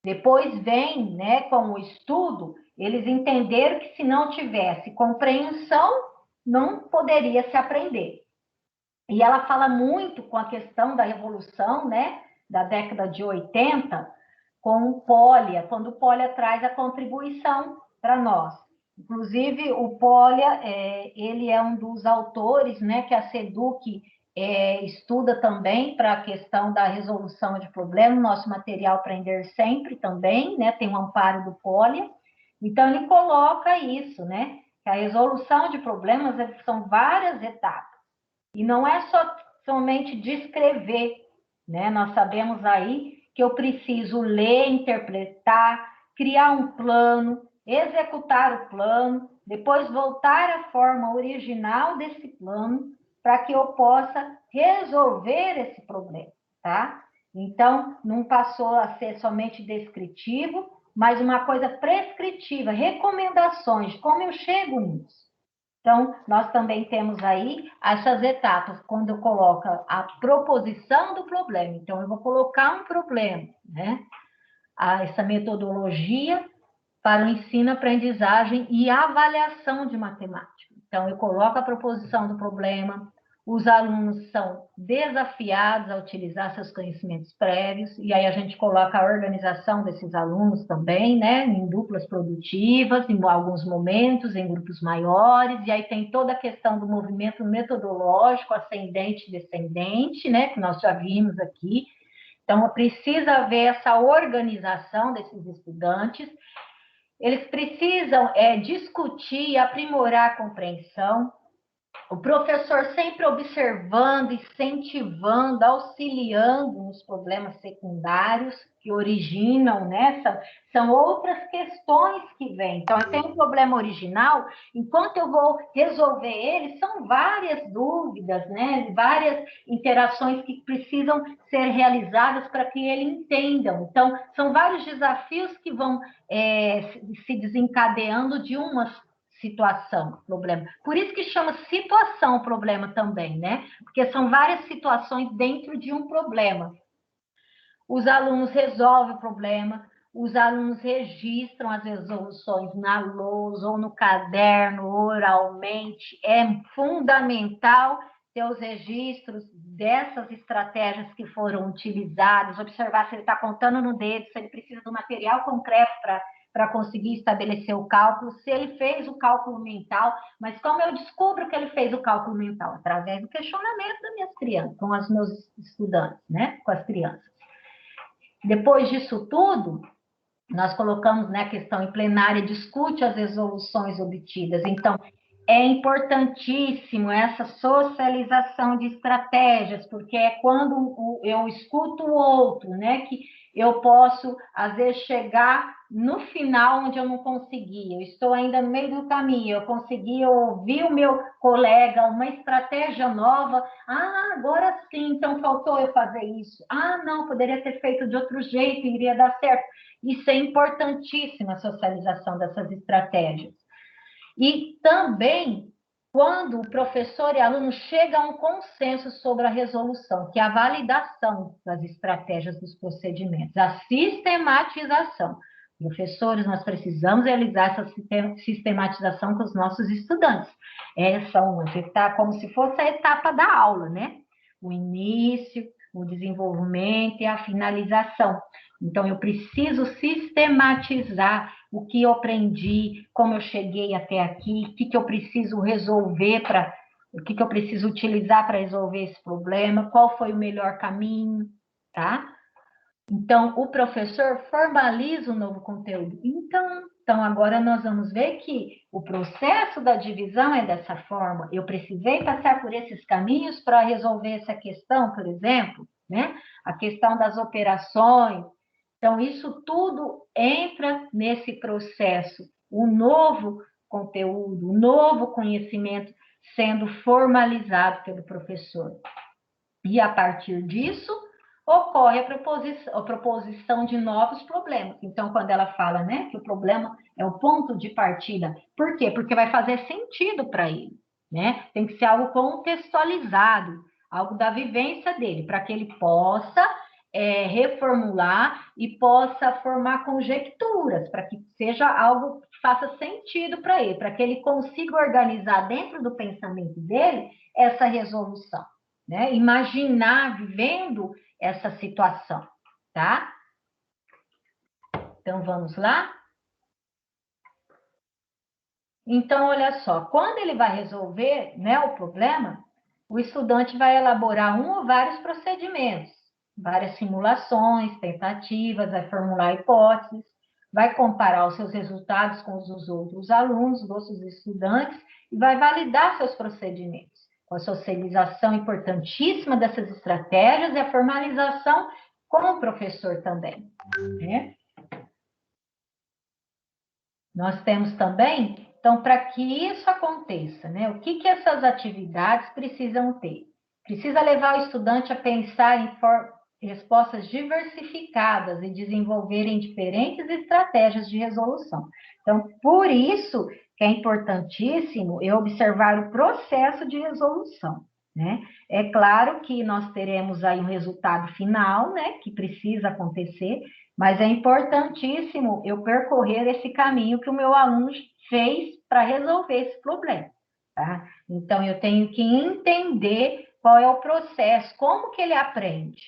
Speaker 2: Depois vem, né, com o estudo, eles entenderam que se não tivesse compreensão, não poderia se aprender. E ela fala muito com a questão da revolução, né, da década de 80, com o Polya, quando o Polya traz a contribuição para nós. Inclusive, o Polya, ele é um dos autores, né, que a SEDUC estuda também para a questão da resolução de problemas, nosso material Aprender Sempre também, né, tem um amparo do Polya. Então, ele coloca isso, né, que a resolução de problemas são várias etapas. E não é somente descrever, né? Nós sabemos aí que eu preciso ler, interpretar, criar um plano, executar o plano, depois voltar à forma original desse plano para que eu possa resolver esse problema, tá? Então, não passou a ser somente descritivo, mas uma coisa prescritiva, recomendações, como eu chego nisso. Então, nós também temos aí essas etapas, quando eu coloco a proposição do problema. Então, eu vou colocar um problema, né? Essa metodologia para o ensino, aprendizagem e avaliação de matemática. Então, eu coloco a proposição do problema, os alunos são desafiados a utilizar seus conhecimentos prévios, e aí a gente coloca a organização desses alunos também, né, em duplas produtivas, em alguns momentos, em grupos maiores, e aí tem toda a questão do movimento metodológico, ascendente e descendente, né, que nós já vimos aqui. Então, precisa haver essa organização desses estudantes, eles precisam discutir e aprimorar a compreensão, o professor sempre observando, incentivando, auxiliando nos problemas secundários que originam, né? São outras questões que vêm. Então, eu tenho um problema original, enquanto eu vou resolver ele, são várias dúvidas, né? Várias interações que precisam ser realizadas para que ele entendam. Então, são vários desafios que vão se desencadeando de uma situação, problema. Por isso que chama situação problema também, né? Porque são várias situações dentro de um problema. Os alunos resolvem o problema, os alunos registram as resoluções na lousa ou no caderno, oralmente. É fundamental ter os registros dessas estratégias que foram utilizadas, observar se ele está contando no dedo, se ele precisa do material concreto para conseguir estabelecer o cálculo, se ele fez o cálculo mental, mas como eu descubro que ele fez o cálculo mental? Através do questionamento das minhas crianças, com os meus estudantes, né? Com as crianças. Depois disso tudo, nós colocamos, né, a questão em plenária, discute as resoluções obtidas. Então, é importantíssimo essa socialização de estratégias, porque é quando eu escuto o outro, né, que eu posso, às vezes, chegar no final onde eu não consegui, eu estou ainda no meio do caminho, eu consegui ouvir o meu colega, uma estratégia nova, agora sim, então faltou eu fazer isso, não, poderia ter feito de outro jeito, iria dar certo. Isso é importantíssima, a socialização dessas estratégias. E também, quando o professor e aluno chegam a um consenso sobre a resolução, que é a validação das estratégias dos procedimentos, a sistematização. Professores, nós precisamos realizar essa sistematização com os nossos estudantes. Está como se fosse a etapa da aula, né? O início, o desenvolvimento e a finalização. Então, eu preciso sistematizar o que eu aprendi, como eu cheguei até aqui, o que eu preciso resolver o que eu preciso utilizar para resolver esse problema, qual foi o melhor caminho, tá? Então, o professor formaliza o novo conteúdo. Então, agora nós vamos ver que o processo da divisão é dessa forma. Eu precisei passar por esses caminhos para resolver essa questão, por exemplo, né? A questão das operações. Então, isso tudo entra nesse processo. O novo conteúdo, o novo conhecimento sendo formalizado pelo professor. E, a partir disso, ocorre a proposição de novos problemas. Então, quando ela fala, né, que o problema é o ponto de partida, por quê? Porque vai fazer sentido para ele, né? Tem que ser algo contextualizado, algo da vivência dele, para que ele possa reformular e possa formar conjecturas, para que seja algo que faça sentido para ele, para que ele consiga organizar dentro do pensamento dele essa resolução, né? Imaginar vivendo essa situação, tá? Então, vamos lá? Então, olha só, quando ele vai resolver, né, o problema, o estudante vai elaborar um ou vários procedimentos, várias simulações, tentativas, vai formular hipóteses, vai comparar os seus resultados com os dos outros alunos, dos outros estudantes, e vai validar seus procedimentos. Com a socialização importantíssima dessas estratégias e a formalização com o professor também, né? Nós temos também, então, para que isso aconteça, né? O que essas atividades precisam ter? Precisa levar o estudante a pensar em respostas diversificadas e desenvolverem diferentes estratégias de resolução. Então, por isso que é importantíssimo eu observar o processo de resolução, né? É claro que nós teremos aí um resultado final, né, que precisa acontecer, mas é importantíssimo eu percorrer esse caminho que o meu aluno fez para resolver esse problema, tá? Então, eu tenho que entender qual é o processo, como que ele aprende,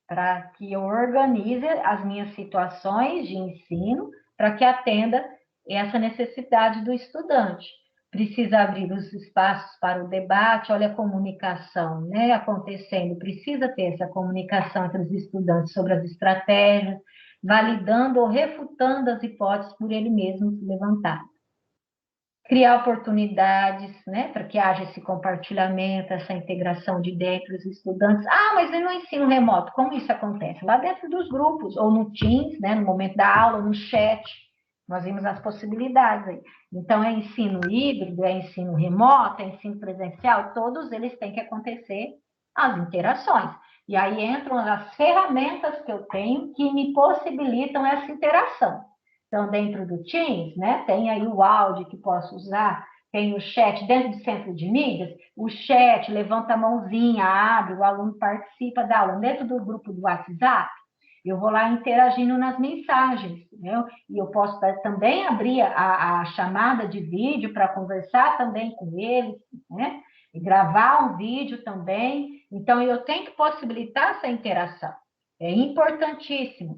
Speaker 2: para que eu organize as minhas situações de ensino, para que atenda essa necessidade do estudante. Precisa abrir os espaços para o debate, olha a comunicação, né, acontecendo, precisa ter essa comunicação entre os estudantes sobre as estratégias, validando ou refutando as hipóteses por ele mesmo levantar. Criar oportunidades, né, para que haja esse compartilhamento, essa integração de ideias entre os estudantes. Ah, mas e no ensino remoto, como isso acontece? Lá dentro dos grupos, ou no Teams, né, no momento da aula, no chat, nós vimos as possibilidades aí. Então, é ensino híbrido, é ensino remoto, é ensino presencial, todos eles têm que acontecer as interações. E aí entram as ferramentas que eu tenho que me possibilitam essa interação. Então, dentro do Teams, né, tem aí o áudio que posso usar, tem o chat dentro do centro de mídias, o chat, levanta a mãozinha, abre, o aluno participa da aula. Dentro do grupo do WhatsApp, eu vou lá interagindo nas mensagens, entendeu? E eu posso também abrir a chamada de vídeo para conversar também com eles, né? E gravar um vídeo também. Então, eu tenho que possibilitar essa interação. É importantíssimo.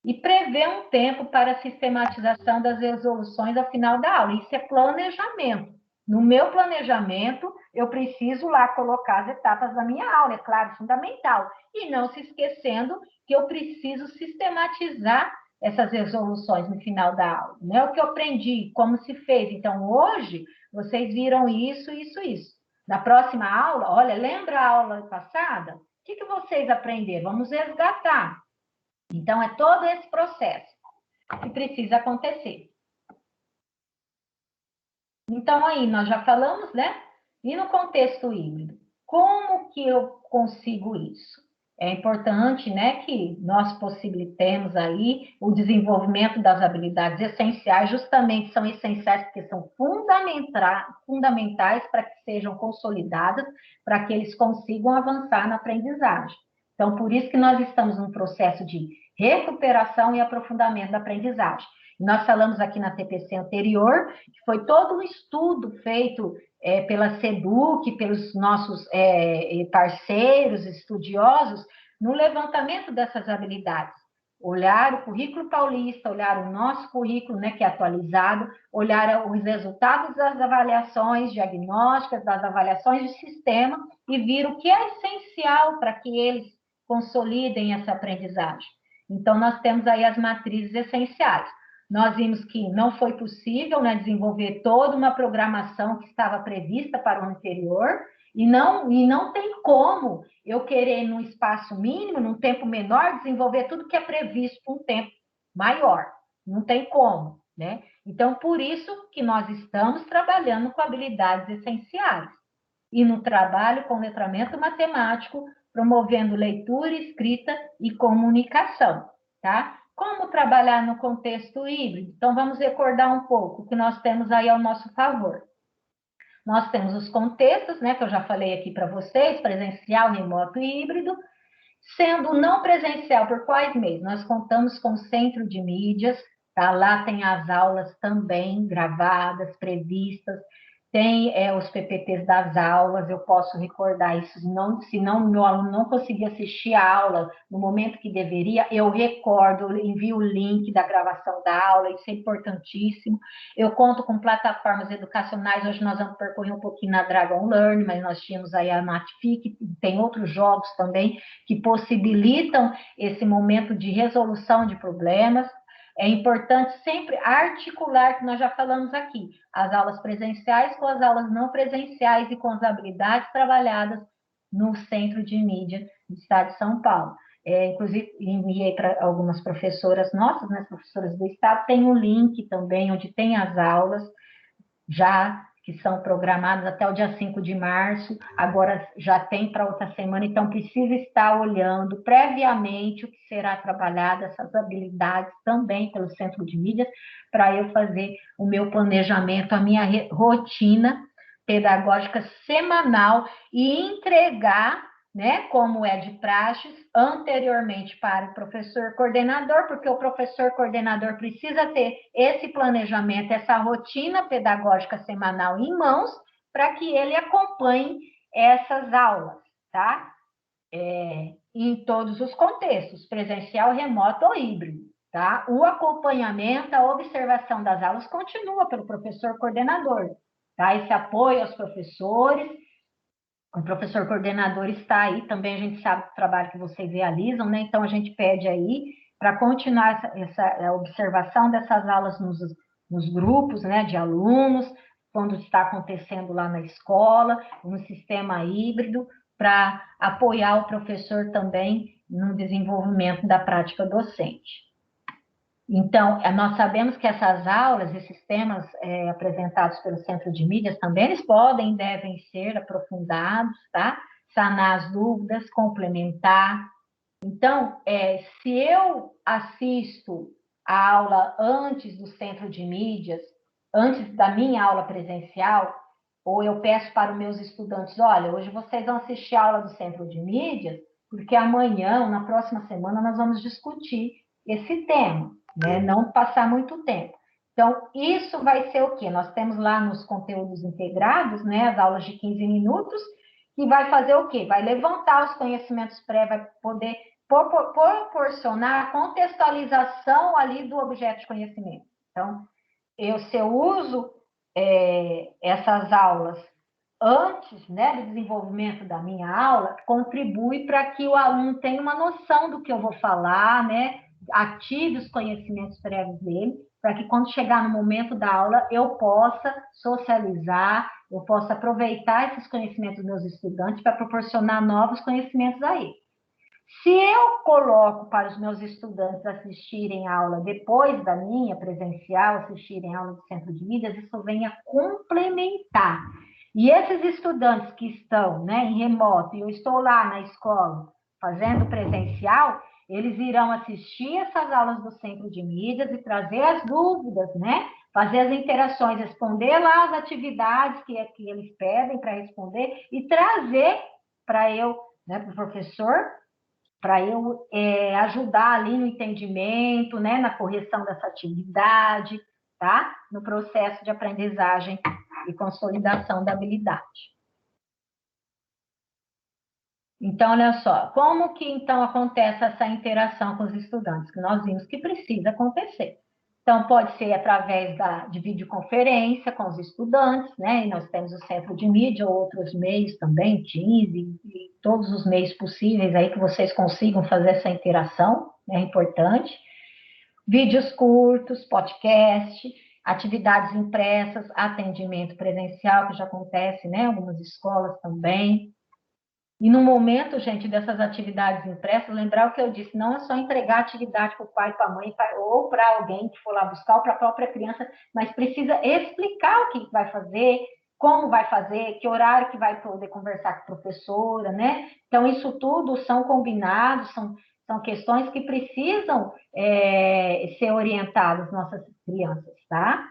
Speaker 2: E prever um tempo para a sistematização das resoluções ao final da aula. Isso é planejamento. No meu planejamento, eu preciso lá colocar as etapas da minha aula, é claro, fundamental. E não se esquecendo que eu preciso sistematizar essas resoluções no final da aula. Não é o que eu aprendi, como se fez. Então, hoje, vocês viram isso, isso, isso. Na próxima aula, olha, lembra a aula passada? O que vocês aprenderam? Vamos resgatar. Então, é todo esse processo que precisa acontecer. Então, aí, nós já falamos, né? E no contexto híbrido, como que eu consigo isso? É importante, né, que nós possibilitemos aí o desenvolvimento das habilidades essenciais, justamente são essenciais porque são fundamentais para que sejam consolidadas, para que eles consigam avançar na aprendizagem. Então, por isso que nós estamos num processo de recuperação e aprofundamento da aprendizagem. Nós falamos aqui na TPC anterior, que foi todo um estudo feito pela SEDUC, pelos nossos parceiros, estudiosos, no levantamento dessas habilidades. Olhar o currículo paulista, olhar o nosso currículo, né, que é atualizado, olhar os resultados das avaliações diagnósticas, das avaliações de sistema, e vir o que é essencial para que eles consolidem essa aprendizagem. Então, nós temos aí as matrizes essenciais. Nós vimos que não foi possível, né, desenvolver toda uma programação que estava prevista para o anterior, e não tem como eu querer, num espaço mínimo, num tempo menor, desenvolver tudo que é previsto por um tempo maior. Não tem como, né? Então, por isso que nós estamos trabalhando com habilidades essenciais. E no trabalho com letramento matemático, promovendo leitura, escrita e comunicação, tá? Como trabalhar no contexto híbrido? Então, vamos recordar um pouco o que nós temos aí ao nosso favor. Nós temos os contextos, né, que eu já falei aqui para vocês, presencial, remoto e híbrido. Sendo não presencial por quais meios? Nós contamos com o centro de mídias, tá? Lá tem as aulas também gravadas, previstas, tem os PPTs das aulas, eu posso recordar isso, se não meu aluno não conseguir assistir a aula no momento que deveria, eu recordo, eu envio o link da gravação da aula, isso é importantíssimo. Eu conto com plataformas educacionais, hoje nós vamos percorrer um pouquinho na Dragon Learn, mas nós tínhamos aí a Matfic, tem outros jogos também que possibilitam esse momento de resolução de problemas. É importante sempre articular, que nós já falamos aqui, as aulas presenciais com as aulas não presenciais e com as habilidades trabalhadas no Centro de Mídia do Estado de São Paulo. Inclusive, enviei para algumas professoras nossas, né, professoras do Estado, tem um link também, onde tem as aulas, já que são programadas até o dia 5 de março, agora já tem para outra semana, então precisa estar olhando previamente o que será trabalhado, essas habilidades também pelo Centro de Mídias, para eu fazer o meu planejamento, a minha rotina pedagógica semanal e entregar, né, como é de praxe, anteriormente para o professor coordenador, porque o professor coordenador precisa ter esse planejamento, essa rotina pedagógica semanal em mãos, para que ele acompanhe essas aulas, tá? Em todos os contextos, presencial, remoto ou híbrido, tá? O acompanhamento, a observação das aulas continua pelo professor coordenador, tá? Esse apoio aos professores, o professor coordenador está aí, também a gente sabe do trabalho que vocês realizam, né? Então, a gente pede aí para continuar essa observação dessas aulas nos grupos, né, de alunos, quando está acontecendo lá na escola, no sistema híbrido, para apoiar o professor também no desenvolvimento da prática docente. Então, nós sabemos que essas aulas, esses temas apresentados pelo Centro de Mídias também, eles podem e devem ser aprofundados, tá? Sanar as dúvidas, complementar. Então, se eu assisto a aula antes do Centro de Mídias, antes da minha aula presencial, ou eu peço para os meus estudantes, olha, hoje vocês vão assistir a aula do Centro de Mídias, porque amanhã, ou na próxima semana, nós vamos discutir esse tema, né? Não passar muito tempo. Então, isso vai ser o quê? Nós temos lá nos conteúdos integrados, né, as aulas de 15 minutos, que vai fazer o quê? Vai levantar os conhecimentos vai poder proporcionar a contextualização ali do objeto de conhecimento. Então, se eu uso essas aulas antes, né, do desenvolvimento da minha aula, contribui para que o aluno tenha uma noção do que eu vou falar, né, ative os conhecimentos prévios dele, para que quando chegar no momento da aula, eu possa socializar, eu possa aproveitar esses conhecimentos dos meus estudantes para proporcionar novos conhecimentos a eles. Se eu coloco para os meus estudantes assistirem a aula depois da minha presencial, assistirem a aula do Centro de Mídias, isso vem a complementar. E esses estudantes que estão, né, em remoto, e eu estou lá na escola fazendo presencial, eles irão assistir essas aulas do Centro de Mídias e trazer as dúvidas, né? Fazer as interações, responder lá as atividades que eles pedem para responder e trazer para eu, né, para o professor, para eu ajudar ali no entendimento, né, na correção dessa atividade, tá? No processo de aprendizagem e consolidação da habilidade. Então, olha só, como que então acontece essa interação com os estudantes? Que nós vimos que precisa acontecer. Então, pode ser através de videoconferência com os estudantes, né? E nós temos o Centro de Mídia, outros meios também, Teams, e todos os meios possíveis aí que vocês consigam fazer essa interação, é importante. Vídeos curtos, podcast, atividades impressas, atendimento presencial, que já acontece, né? Em algumas escolas também. E no momento, gente, dessas atividades impressas, lembrar o que eu disse, não é só entregar atividade para o pai, para a mãe, ou para alguém que for lá buscar, ou para a própria criança, mas precisa explicar o que vai fazer, como vai fazer, que horário que vai poder conversar com a professora, né? Então, isso tudo são combinados, são questões que precisam ser orientadas nossas crianças, tá?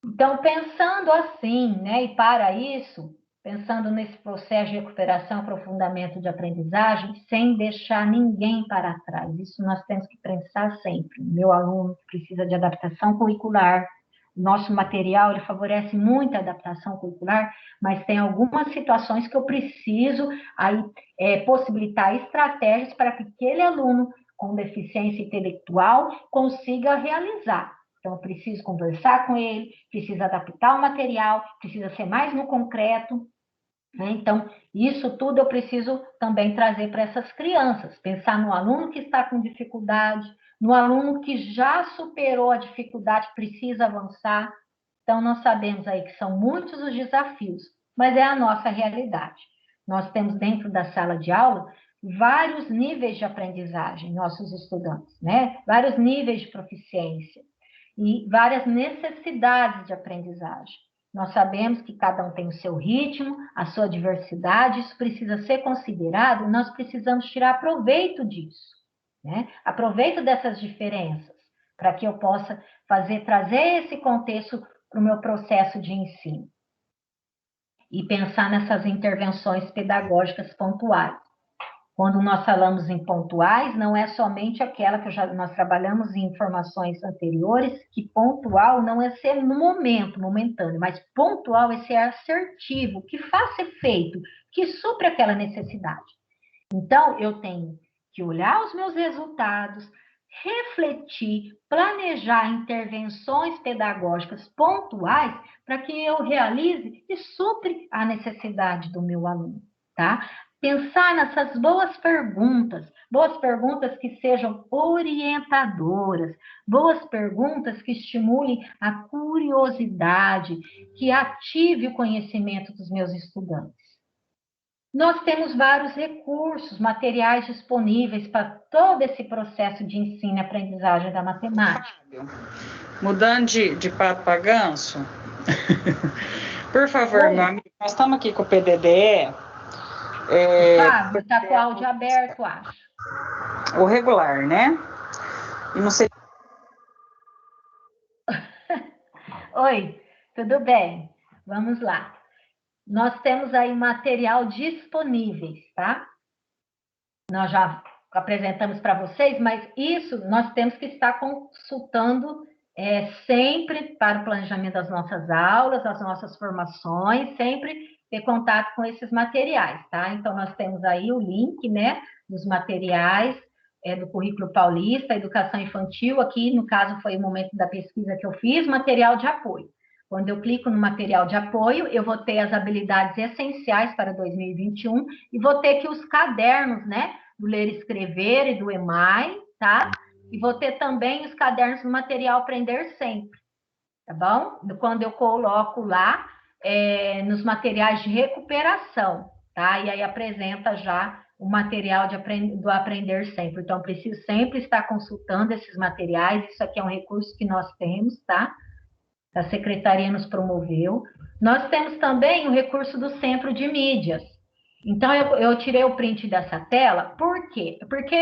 Speaker 2: Então, pensando assim, né, e para isso, pensando nesse processo de recuperação, aprofundamento de aprendizagem, sem deixar ninguém para trás. Isso nós temos que pensar sempre. Meu aluno precisa de adaptação curricular. Nosso material, ele favorece muito a adaptação curricular, mas tem algumas situações que eu preciso aí, possibilitar estratégias para que aquele aluno com deficiência intelectual consiga realizar. Então, eu preciso conversar com ele, preciso adaptar o material, precisa ser mais no concreto, né? Então, isso tudo eu preciso também trazer para essas crianças, pensar no aluno que está com dificuldade, no aluno que já superou a dificuldade, precisa avançar. Então, nós sabemos aí que são muitos os desafios, mas é a nossa realidade. Nós temos dentro da sala de aula vários níveis de aprendizagem, nossos estudantes, né? Vários níveis de proficiência e várias necessidades de aprendizagem. Nós sabemos que cada um tem o seu ritmo, a sua diversidade, isso precisa ser considerado e nós precisamos tirar proveito disso, né? Aproveito dessas diferenças, para que eu possa trazer esse contexto para o meu processo de ensino. E pensar nessas intervenções pedagógicas pontuais. Quando nós falamos em pontuais, não é somente aquela que nós trabalhamos em informações anteriores, que pontual não é ser no momento, momentâneo, mas pontual é ser assertivo, que faça efeito, que supre aquela necessidade. Então, eu tenho que olhar os meus resultados, refletir, planejar intervenções pedagógicas pontuais para que eu realize e supre a necessidade do meu aluno, tá? Pensar nessas boas perguntas que sejam orientadoras, boas perguntas que estimulem a curiosidade, que ative o conhecimento dos meus estudantes. Nós temos vários recursos, materiais disponíveis para todo esse processo de ensino e aprendizagem da matemática.
Speaker 8: Mudando de pato para ganso, por favor, meu amigo, nós estamos aqui com o PDDE.
Speaker 2: Fábio, está com o áudio aberto, acho.
Speaker 8: O regular, né? E não sei.
Speaker 2: Oi, tudo bem? Vamos lá. Nós temos aí material disponíveis, tá? Nós já apresentamos para vocês, mas isso nós temos que estar consultando sempre para o planejamento das nossas aulas, das nossas formações, sempre ter contato com esses materiais, tá? Então, nós temos aí o link, né, dos materiais do Currículo Paulista, Educação Infantil, aqui, no caso, foi o momento da pesquisa que eu fiz, material de apoio. Quando eu clico no material de apoio, eu vou ter as habilidades essenciais para 2021 e vou ter aqui os cadernos, né, do Ler e Escrever e do EMAI, tá? E vou ter também os cadernos do material Aprender Sempre, tá bom? Quando eu coloco lá nos materiais de recuperação, tá? E aí apresenta já o material do Aprender Sempre. Então, preciso sempre estar consultando esses materiais. Isso aqui é um recurso que nós temos, tá? A Secretaria nos promoveu. Nós temos também o recurso do Centro de Mídias. Então, eu tirei o print dessa tela, por quê? Porque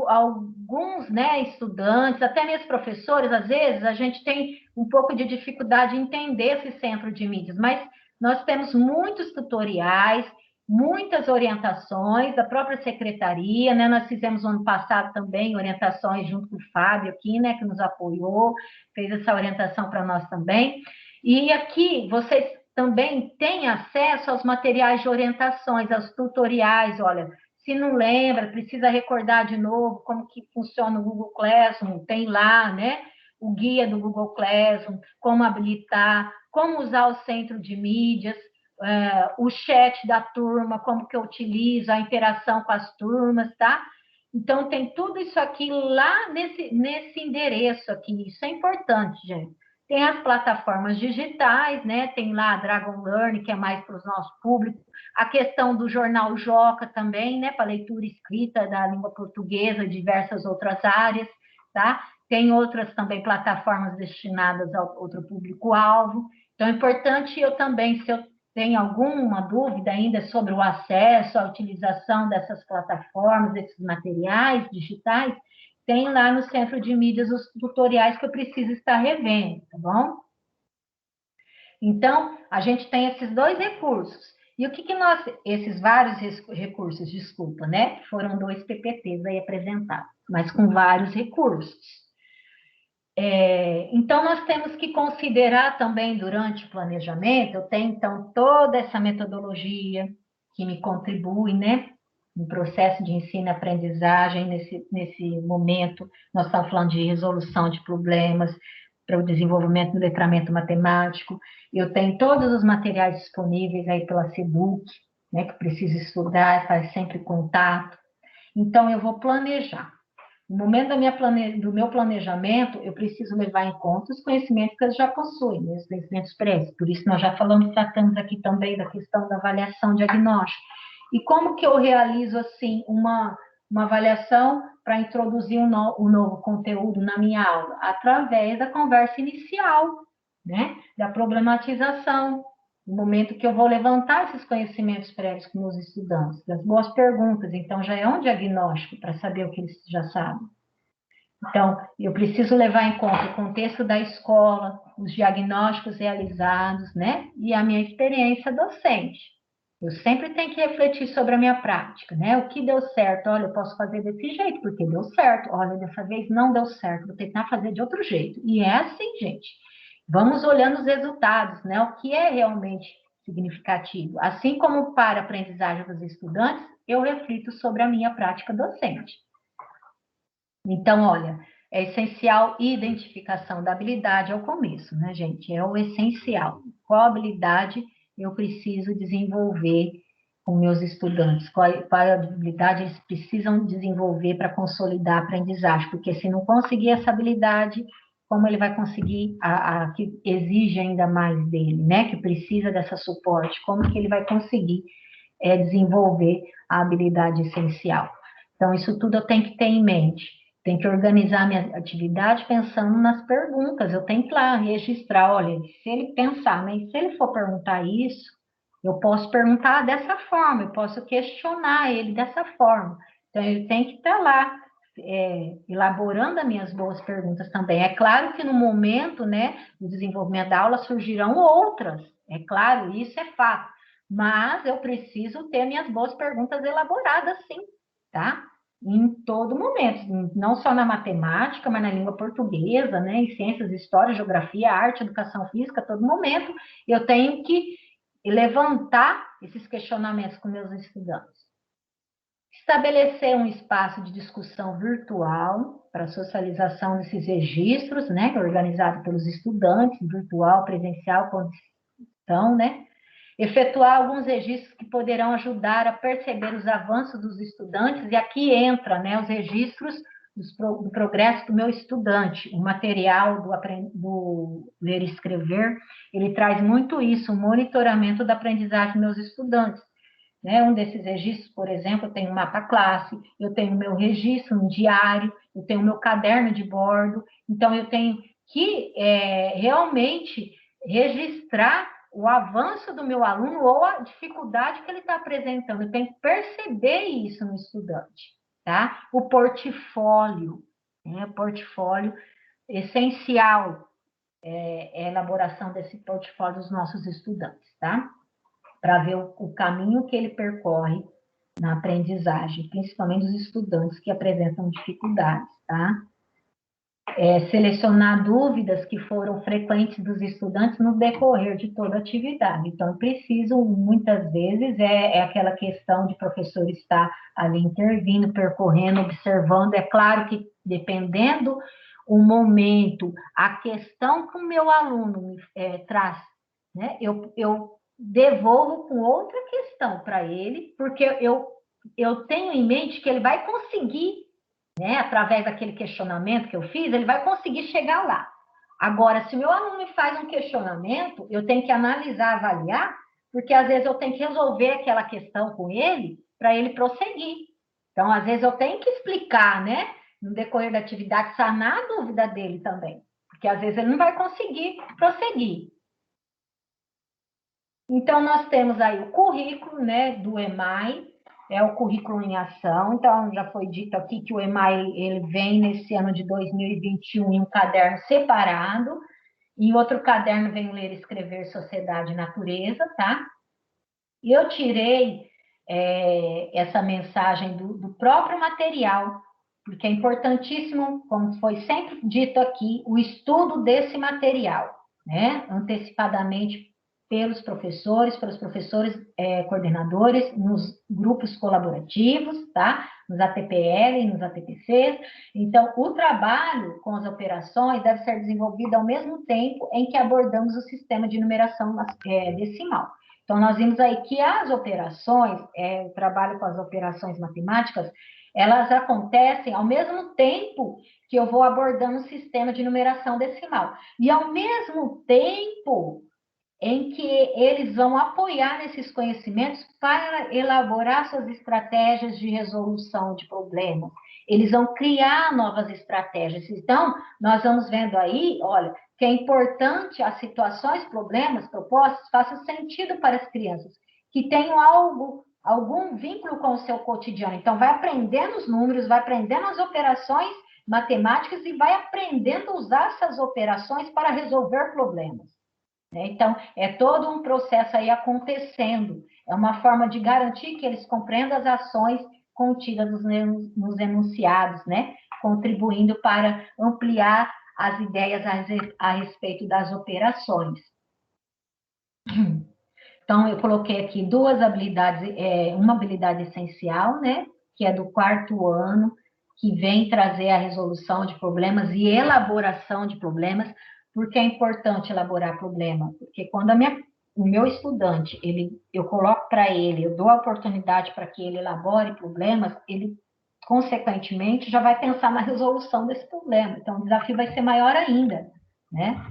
Speaker 2: alguns, né, estudantes, até mesmo professores, às vezes, a gente tem um pouco de dificuldade em entender esse Centro de Mídias, mas nós temos muitos tutoriais, muitas orientações da própria secretaria, né? Nós fizemos no ano passado também orientações junto com o Fábio aqui, né, que nos apoiou, fez essa orientação para nós também. E aqui vocês também têm acesso aos materiais de orientações, aos tutoriais, olha, se não lembra, precisa recordar de novo como que funciona o Google Classroom, tem lá, né, o guia do Google Classroom, como habilitar, como usar o centro de mídias, o chat da turma, como que eu utilizo, a interação com as turmas, tá? Então, tem tudo isso aqui lá nesse endereço aqui, isso é importante, gente. Tem as plataformas digitais, né? Tem lá a Dragon Learn, que é mais para o nosso público, a questão do jornal Joca também, né? Para leitura escrita da língua portuguesa, diversas outras áreas, tá? Tem outras também plataformas destinadas ao outro público-alvo. Então, é importante eu também, se eu tenho alguma dúvida ainda sobre o acesso, a utilização dessas plataformas, desses materiais digitais, tem lá no Centro de Mídias os tutoriais que eu preciso estar revendo, tá bom? Então, a gente tem esses dois recursos. E o que esses vários recursos, desculpa, né? Foram 2 PPTs aí apresentados, mas com vários recursos. Então, nós temos que considerar também, durante o planejamento, eu tenho, então, toda essa metodologia que me contribui, né, no processo de ensino e aprendizagem, nesse momento, nós estamos falando de resolução de problemas, para o desenvolvimento do letramento matemático, eu tenho todos os materiais disponíveis aí pela SEDUC, né, que preciso estudar, faz sempre contato, então, eu vou planejar. No momento do meu planejamento, eu preciso levar em conta os conhecimentos que eu já possuo, né, os conhecimentos prévios. Por isso, nós já tratamos aqui também da questão da avaliação diagnóstica. E como que eu realizo, assim, uma avaliação para introduzir um novo conteúdo na minha aula? Através da conversa inicial, né, da problematização, no momento que eu vou levantar esses conhecimentos prévios com meus estudantes, das boas perguntas, então já é um diagnóstico para saber o que eles já sabem. Então, eu preciso levar em conta o contexto da escola, os diagnósticos realizados, né, e a minha experiência docente. Eu sempre tenho que refletir sobre a minha prática, né? O que deu certo, olha, eu posso fazer desse jeito, porque deu certo. Olha, dessa vez não deu certo, vou tentar fazer de outro jeito. E é assim, gente. Vamos olhando os resultados, né? O que é realmente significativo. Assim como para a aprendizagem dos estudantes, eu reflito sobre a minha prática docente. Então, olha, é essencial identificação da habilidade ao começo, né, gente? É o essencial. Qual habilidade eu preciso desenvolver com meus estudantes? Qual habilidade eles precisam desenvolver para consolidar a aprendizagem? Porque se não conseguir essa habilidade, como ele vai conseguir a que exige ainda mais dele, né? Que precisa dessa suporte, como que ele vai conseguir desenvolver a habilidade essencial? Então, isso tudo eu tenho que ter em mente. Tenho que organizar minha atividade pensando nas perguntas. Eu tenho que lá registrar, olha, se ele pensar, mas se ele for perguntar isso, eu posso perguntar dessa forma, eu posso questionar ele dessa forma. Então, ele tem que estar lá elaborando as minhas boas perguntas também. É claro que no momento, né, do desenvolvimento da aula surgirão outras, é claro, isso é fato. Mas eu preciso ter minhas boas perguntas elaboradas, sim, tá? Em todo momento, não só na matemática, mas na língua portuguesa, né, em ciências, história, geografia, arte, educação física, a todo momento eu tenho que levantar esses questionamentos com meus estudantes. Estabelecer um espaço de discussão virtual para socialização desses registros, né, organizado pelos estudantes, virtual, presencial, condição, né, efetuar alguns registros que poderão ajudar a perceber os avanços dos estudantes, e aqui entra, né, os registros do progresso do meu estudante. O material do Ler e Escrever, ele traz muito isso, o monitoramento da aprendizagem dos meus estudantes. Né? Um desses registros, por exemplo, eu tenho um mapa classe, eu tenho o meu registro, um diário, eu tenho o meu caderno de bordo, então eu tenho que realmente registrar o avanço do meu aluno ou a dificuldade que ele está apresentando. Eu tenho que perceber isso no estudante, tá? O portfólio, né? Portfólio essencial é a elaboração desse portfólio dos nossos estudantes, tá? Para ver o caminho que ele percorre na aprendizagem, principalmente dos estudantes que apresentam dificuldades, tá? Selecionar dúvidas que foram frequentes dos estudantes no decorrer de toda a atividade. Então, preciso, muitas vezes, aquela questão de professor estar ali intervindo, percorrendo, observando. É claro que, dependendo o momento, a questão que o meu aluno traz, né, eu devolvo com outra questão para ele, porque eu tenho em mente que ele vai conseguir, né, através daquele questionamento que eu fiz, ele vai conseguir chegar lá. Agora, se o meu aluno me faz um questionamento, eu tenho que analisar, avaliar, porque às vezes eu tenho que resolver aquela questão com ele para ele prosseguir. Então, às vezes eu tenho que explicar, né, no decorrer da atividade, sanar a dúvida dele também, porque às vezes ele não vai conseguir prosseguir. Então, nós temos aí o currículo, né, do EMAI, é o currículo em ação. Então, já foi dito aqui que o EMAI ele vem nesse ano de 2021 em um caderno separado, e outro caderno vem o Ler e Escrever Sociedade e Natureza, tá? E eu tirei essa mensagem do próprio material, porque é importantíssimo, como foi sempre dito aqui, o estudo desse material, né? Antecipadamente pelos professores coordenadores, nos grupos colaborativos, tá? Nos ATPL, nos ATPCs. Então, o trabalho com as operações deve ser desenvolvido ao mesmo tempo em que abordamos o sistema de numeração decimal. Então, nós vimos aí que as operações, o trabalho com as operações matemáticas, elas acontecem ao mesmo tempo que eu vou abordando o sistema de numeração decimal. E ao mesmo tempo em que eles vão apoiar nesses conhecimentos para elaborar suas estratégias de resolução de problemas. Eles vão criar novas estratégias. Então, nós vamos vendo aí, olha, que é importante as situações, problemas, propostas, façam sentido para as crianças, que tenham algum vínculo com o seu cotidiano. Então, vai aprendendo os números, vai aprendendo as operações matemáticas e vai aprendendo a usar essas operações para resolver problemas. Então, é todo um processo aí acontecendo. é uma forma de garantir que eles compreendam as ações contidas nos enunciados, né? Contribuindo para ampliar as ideias a respeito das operações. Então, eu coloquei aqui duas habilidades, uma habilidade essencial, né? Que é do 4º ano, que vem trazer a resolução de problemas e elaboração de problemas. Por que é importante elaborar problema? Porque quando o meu estudante, eu coloco para ele, eu dou a oportunidade para que ele elabore problemas, ele, consequentemente, já vai pensar na resolução desse problema. Então, o desafio vai ser maior ainda, né?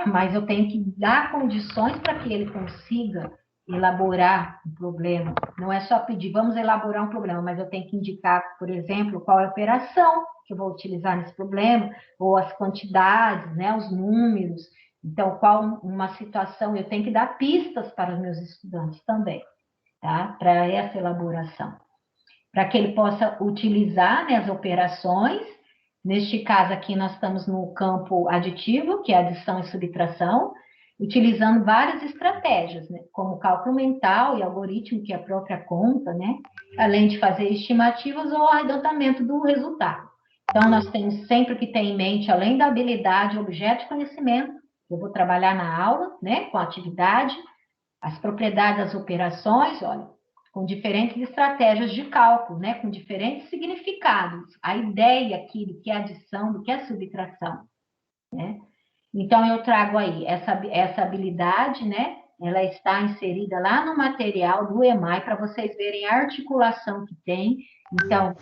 Speaker 2: Mas eu tenho que dar condições para que ele consiga elaborar um problema. Não é só pedir, vamos elaborar um problema, mas eu tenho que indicar, por exemplo, qual é a operação que eu vou utilizar nesse problema, ou as quantidades, né, os números. Então, qual uma situação, eu tenho que dar pistas para os meus estudantes também, tá? Para essa elaboração. Para que ele possa utilizar, né, as operações. Neste caso aqui, nós estamos no campo aditivo, que é adição e subtração, utilizando várias estratégias, né, como cálculo mental e algoritmo, que é a própria conta, né, além de fazer estimativas ou arredondamento do resultado. Então, nós temos sempre que ter em mente, além da habilidade, objeto de conhecimento, eu vou trabalhar na aula, né, com a atividade, as propriedades das operações, olha, com diferentes estratégias de cálculo, né, com diferentes significados, a ideia aqui do que é adição, do que é subtração, né? Então, eu trago aí essa habilidade, né, ela está inserida lá no material do EMAI, para vocês verem a articulação que tem. Então,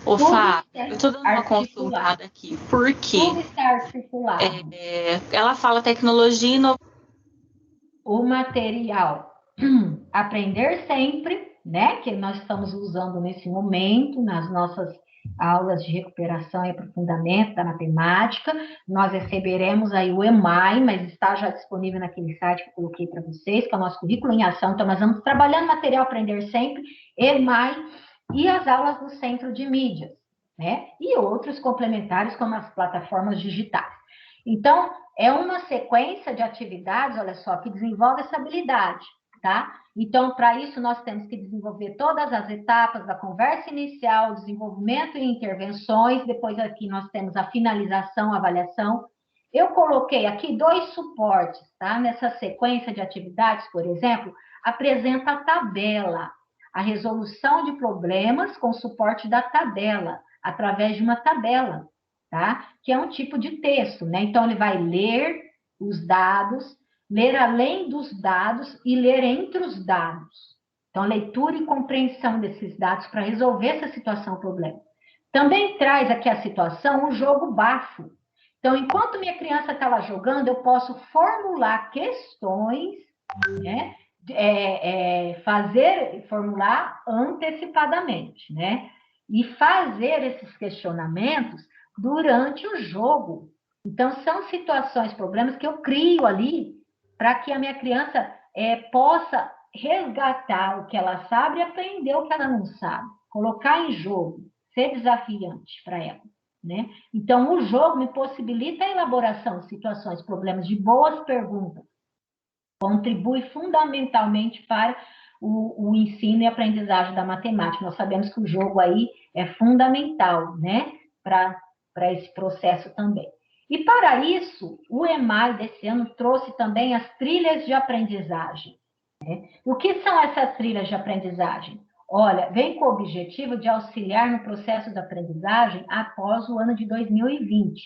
Speaker 9: Ô, Fábio, eu estou dando uma consultada aqui, por quê?
Speaker 2: Tudo está articulado.
Speaker 9: Ela fala tecnologia e inovação.
Speaker 2: O material Aprender Sempre, né, que nós estamos usando nesse momento, nas nossas aulas de recuperação e aprofundamento da matemática, nós receberemos aí o EMAI, mas está já disponível naquele site que eu coloquei para vocês, que é o nosso currículo em ação. Então, nós vamos trabalhando material Aprender Sempre, EMAI e as aulas do Centro de Mídias, né, e outros complementares, como as plataformas digitais. Então, é uma sequência de atividades, olha só, que desenvolve essa habilidade, tá? Então, para isso, nós temos que desenvolver todas as etapas da conversa inicial, desenvolvimento e intervenções, depois aqui nós temos a finalização, avaliação. Eu coloquei aqui 2 suportes, tá? Nessa sequência de atividades, por exemplo, apresenta a tabela, a resolução de problemas com suporte da tabela, através de uma tabela, tá? Que é um tipo de texto, né? Então, ele vai ler os dados, ler além dos dados e ler entre os dados. Então, leitura e compreensão desses dados para resolver essa situação, problema. Também traz aqui a situação, o jogo bafo. Então, enquanto minha criança está lá jogando, eu posso formular questões, né? Formular antecipadamente, né? E fazer esses questionamentos durante o jogo. Então, são situações, problemas que eu crio ali para que a minha criança possa resgatar o que ela sabe e aprender o que ela não sabe. Colocar em jogo, ser desafiante para ela, né? Então, o jogo me possibilita a elaboração de situações, problemas, de boas perguntas. Contribui fundamentalmente para o ensino e aprendizagem da matemática. Nós sabemos que o jogo aí é fundamental, né? Para esse processo também. E para isso, o EMAI desse ano trouxe também as trilhas de aprendizagem, né? O que são essas trilhas de aprendizagem? Olha, vem com o objetivo de auxiliar no processo de aprendizagem após o ano de 2020,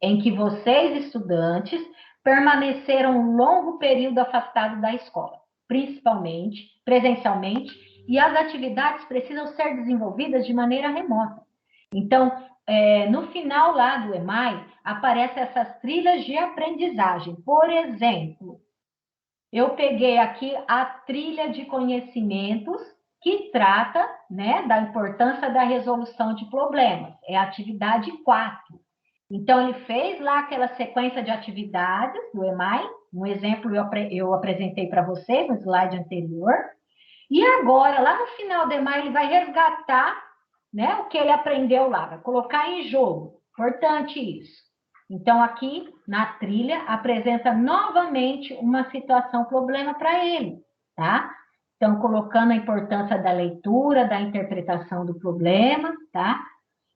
Speaker 2: em que vocês, estudantes, permaneceram um longo período afastados da escola, principalmente presencialmente, e as atividades precisam ser desenvolvidas de maneira remota. Então, no final lá do EMAI, aparecem essas trilhas de aprendizagem. Por exemplo, eu peguei aqui a trilha de conhecimentos, que trata, né, da importância da resolução de problemas. É a atividade 4. Então, ele fez lá aquela sequência de atividades do EMAI. Um exemplo eu apresentei para vocês no slide anterior. E agora, lá no final do EMAI, ele vai resgatar, né, o que ele aprendeu lá, vai colocar em jogo. Importante isso. Então, aqui na trilha, apresenta novamente uma situação, problema para ele, tá? Então, colocando a importância da leitura, da interpretação do problema, tá?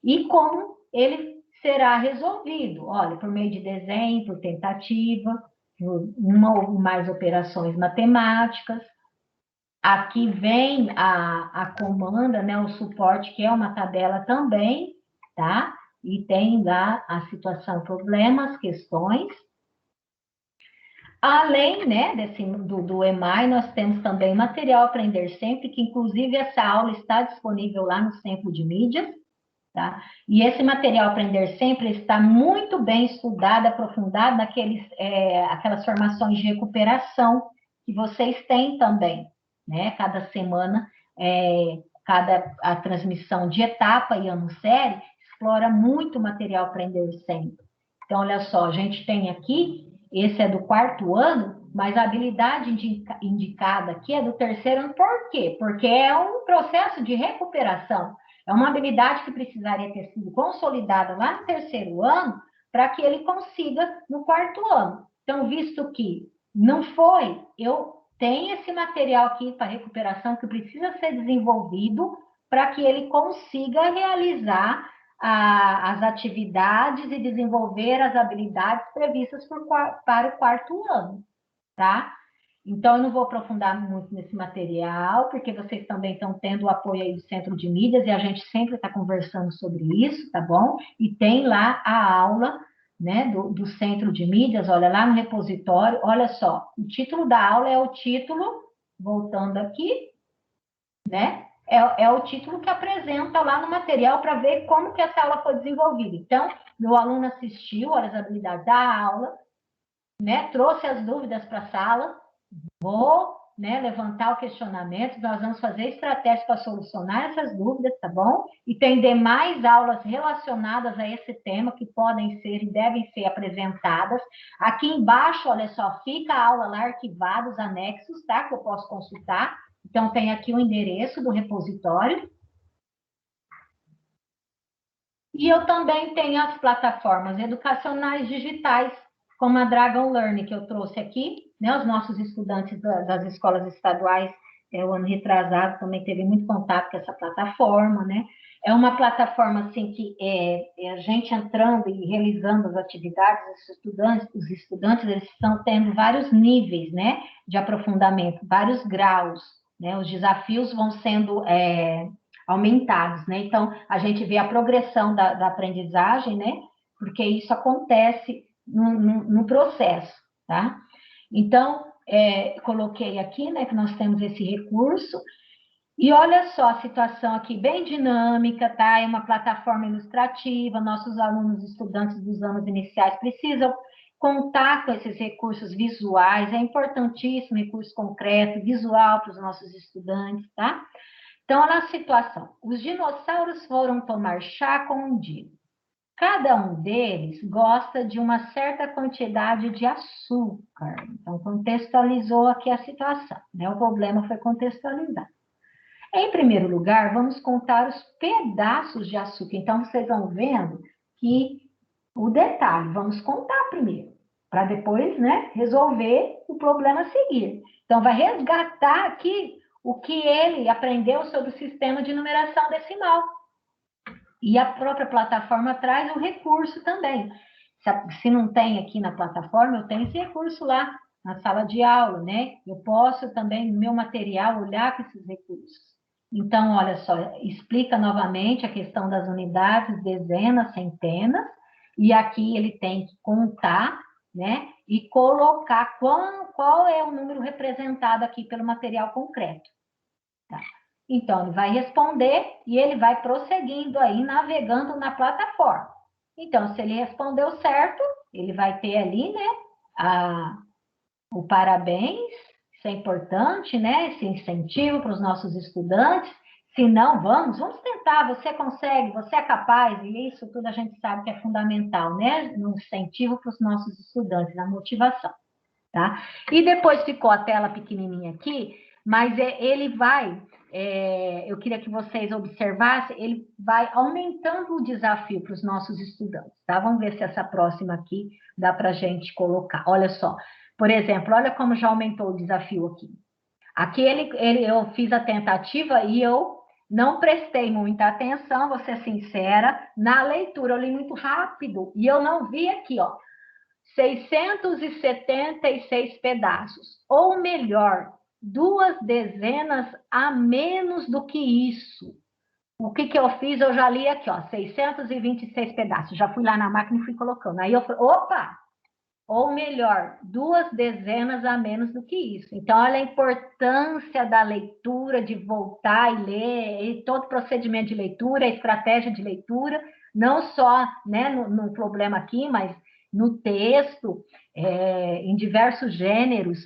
Speaker 2: E como ele será resolvido. Olha, por meio de desenho, por tentativa, por uma ou mais operações matemáticas. Aqui vem a comanda, né, o suporte, que é uma tabela também, tá? E tem lá a situação, problemas, questões. Além, né, do EMAI, nós temos também material Aprender Sempre, que inclusive essa aula está disponível lá no Centro de Mídias, tá? E esse material Aprender Sempre está muito bem estudado, aprofundado aquelas formações de recuperação que vocês têm também, né? Cada semana, a transmissão de etapa e ano série explora muito o material Aprender Sempre. Então, olha só, a gente tem aqui, esse é do 4º ano, mas a habilidade indicada aqui é do 3º ano. Por quê? Porque é um processo de recuperação. É uma habilidade que precisaria ter sido consolidada lá no 3º ano para que ele consiga no 4º ano. Então, visto que não foi, eu tenho esse material aqui para recuperação que precisa ser desenvolvido para que ele consiga realizar as atividades e desenvolver as habilidades previstas para o 4º ano, tá? Então, eu não vou aprofundar muito nesse material, porque vocês também estão tendo o apoio aí do Centro de Mídias, e a gente sempre está conversando sobre isso, tá bom? E tem lá a aula, né, do Centro de Mídias, olha, lá no repositório, olha só, o título da aula é o título, voltando aqui, né? É o título que apresenta lá no material para ver como que essa aula foi desenvolvida. Então, meu aluno assistiu, olha as habilidades da aula, né? Trouxe as dúvidas para a sala, vou, né, levantar o questionamento, nós vamos fazer estratégias para solucionar essas dúvidas, tá bom? E tem demais aulas relacionadas a esse tema que podem ser e devem ser apresentadas. Aqui embaixo, olha só, fica a aula lá arquivada, os anexos, tá? Que eu posso consultar. Então, tem aqui o endereço do repositório. E eu também tenho as plataformas educacionais digitais, como a Dragon Learning, que eu trouxe aqui, né? Os nossos estudantes das escolas estaduais, o ano retrasado, também teve muito contato com essa plataforma, né? É uma plataforma, assim, que a gente entrando e realizando as atividades, os estudantes eles estão tendo vários níveis, né? De aprofundamento, vários graus, né? Os desafios vão sendo aumentados, né? Então, a gente vê a progressão da aprendizagem, né? Porque isso acontece no processo, tá? Então, coloquei aqui, né, que nós temos esse recurso, e olha só a situação aqui, bem dinâmica, tá? É uma plataforma ilustrativa, nossos alunos, estudantes dos anos iniciais precisam contar com esses recursos visuais, é importantíssimo recurso concreto, visual para os nossos estudantes, tá? Então, olha a situação. Os dinossauros foram tomar chá com um dino. Cada um deles gosta de uma certa quantidade de açúcar. Então, contextualizou aqui a situação, né? O problema foi contextualizado. Em primeiro lugar, vamos contar os pedaços de açúcar. Então, vocês vão vendo que o detalhe, vamos contar primeiro, para depois, né, resolver o problema a seguir. Então, vai resgatar aqui o que ele aprendeu sobre o sistema de numeração decimal. E a própria plataforma traz o recurso também. Se não tem aqui na plataforma, eu tenho esse recurso lá na sala de aula, né? Eu posso também, no meu material, olhar com esses recursos. Então, olha só, explica novamente a questão das unidades, dezenas, centenas, e aqui ele tem que contar, né? E colocar qual é o número representado aqui pelo material concreto. Tá? Então, ele vai responder e ele vai prosseguindo aí, navegando na plataforma. Então, se ele respondeu certo, ele vai ter ali, né, o parabéns, isso é importante, né, esse incentivo para os nossos estudantes. Se não, vamos tentar, você consegue, você é capaz, e isso tudo a gente sabe que é fundamental, né, no incentivo para os nossos estudantes, na motivação, tá? E depois ficou a tela pequenininha aqui, mas ele vai... eu queria que vocês observassem, ele vai aumentando o desafio para os nossos estudantes, tá? Vamos ver se essa próxima aqui dá para a gente colocar. Olha só, por exemplo, olha como já aumentou o desafio aqui. Aqui eu fiz a tentativa e eu não prestei muita atenção, vou ser sincera, na leitura. Eu li muito rápido e eu não vi aqui, ó, 676 pedaços. Ou melhor, 2 dezenas a menos do que isso. O que eu fiz? Eu já li aqui, ó, 626 pedaços. Já fui lá na máquina e fui colocando. Aí eu falei, opa! Ou melhor, 2 dezenas a menos do que isso. Então, olha a importância da leitura, de voltar e ler, e todo o procedimento de leitura, a estratégia de leitura, não só, né, no problema aqui, mas no texto, em diversos gêneros,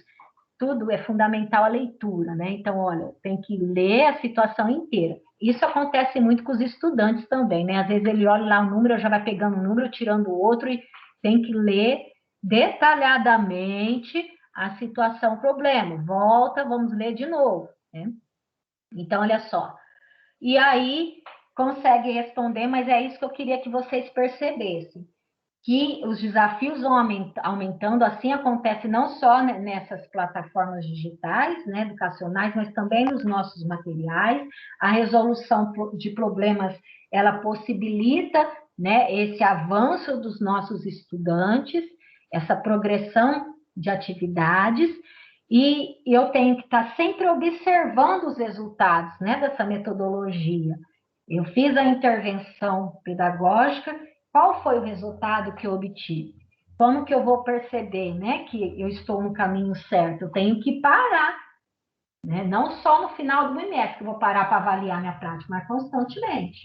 Speaker 2: tudo é fundamental a leitura, né? Então, olha, tem que ler a situação inteira. Isso acontece muito com os estudantes também, né? Às vezes ele olha lá o número, já vai pegando um número, tirando o outro, e tem que ler detalhadamente a situação, o problema. Volta, vamos ler de novo, né? Então, olha só. E aí, consegue responder, mas é isso que eu queria que vocês percebessem. Que os desafios vão aumentando, assim acontece não só nessas plataformas digitais, né, educacionais, mas também nos nossos materiais. A resolução de problemas, ela possibilita, né, esse avanço dos nossos estudantes, essa progressão de atividades, e eu tenho que estar sempre observando os resultados, né, dessa metodologia. Eu fiz a intervenção pedagógica. Qual foi o resultado que eu obtive? Como que eu vou perceber, né, que eu estou no caminho certo? Eu tenho que parar, né? Não só no final do bimestre que eu vou parar para avaliar minha prática, mas constantemente.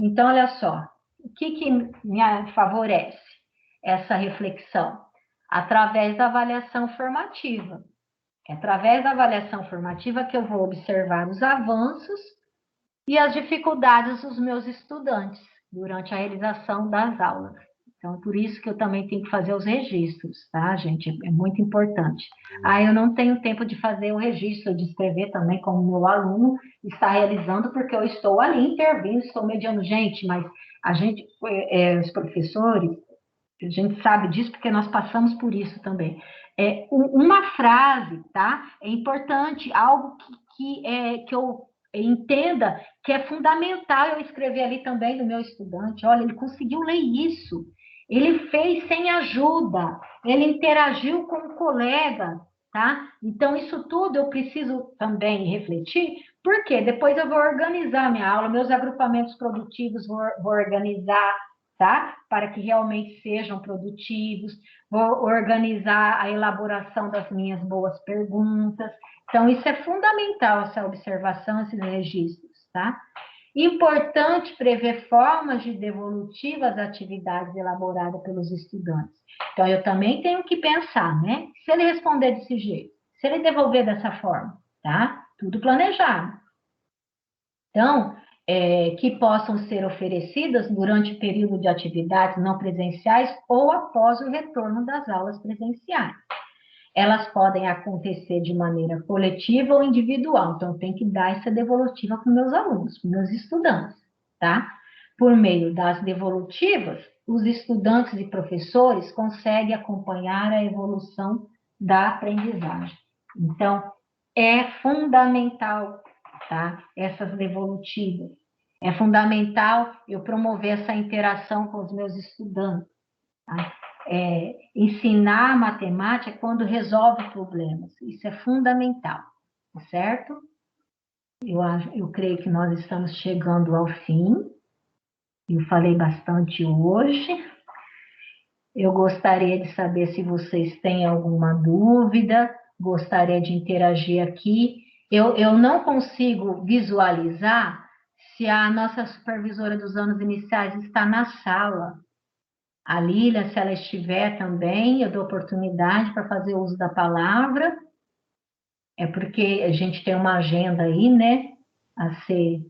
Speaker 2: Então, olha só, o que me favorece essa reflexão? Através da avaliação formativa. É através da avaliação formativa que eu vou observar os avanços e as dificuldades dos meus estudantes durante a realização das aulas. Então, por isso que eu também tenho que fazer os registros, tá, gente? É muito importante. Eu não tenho tempo de fazer o registro, de escrever também como o meu aluno está realizando, porque eu estou ali intervindo, estou mediando. Gente, mas a gente, os professores, a gente sabe disso porque nós passamos por isso também. Uma frase, tá? É importante, algo que eu entenda que é fundamental eu escrever ali também do meu estudante. Olha, ele conseguiu ler isso, ele fez sem ajuda, ele interagiu com o colega, tá? Então, isso tudo eu preciso também refletir, porque depois eu vou organizar minha aula, meus agrupamentos produtivos, vou organizar, tá? Para que realmente sejam produtivos, vou organizar a elaboração das minhas boas perguntas. Então, isso é fundamental, essa observação, esses registros, tá? Importante prever formas de devolutiva às atividades elaboradas pelos estudantes. Então, eu também tenho que pensar, né? Se ele responder desse jeito, se ele devolver dessa forma, tá? Tudo planejado. Então, que possam ser oferecidas durante o período de atividades não presenciais ou após o retorno das aulas presenciais. Elas podem acontecer de maneira coletiva ou individual, então tem que dar essa devolutiva para os meus alunos, para os meus estudantes, tá? Por meio das devolutivas, os estudantes e professores conseguem acompanhar a evolução da aprendizagem. Então, é fundamental, tá? Essas devolutivas. É fundamental eu promover essa interação com os meus estudantes, tá? Ensinar matemática é quando resolve problemas. Isso é fundamental, certo? Eu creio que nós estamos chegando ao fim. Eu falei bastante hoje. Eu gostaria de saber se vocês têm alguma dúvida, gostaria de interagir aqui. Eu não consigo visualizar se a nossa supervisora dos anos iniciais está na sala. A Lília, se ela estiver também, eu dou oportunidade para fazer uso da palavra. É porque a gente tem uma agenda aí, né, a ser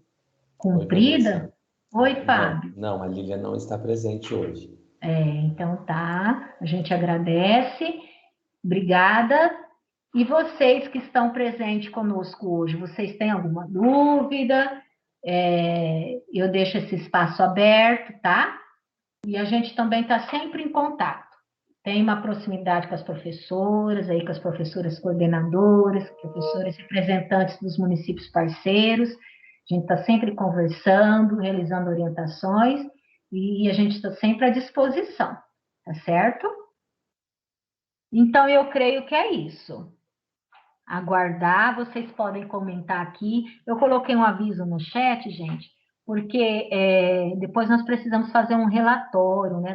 Speaker 2: cumprida. Oi, Fábio.
Speaker 6: Não, a Lília não está presente hoje.
Speaker 2: Então tá, a gente agradece, obrigada. E vocês que estão presentes conosco hoje, vocês têm alguma dúvida? Eu deixo esse espaço aberto, tá? E a gente também está sempre em contato. tem uma proximidade com as professoras, aí com as professoras coordenadoras, professores representantes dos municípios parceiros. A gente está sempre conversando, realizando orientações, e a gente está sempre à disposição, tá certo? Então, eu creio que é isso. Aguardar, vocês podem comentar aqui. Eu coloquei um aviso no chat, gente, porque depois nós precisamos fazer um relatório, né,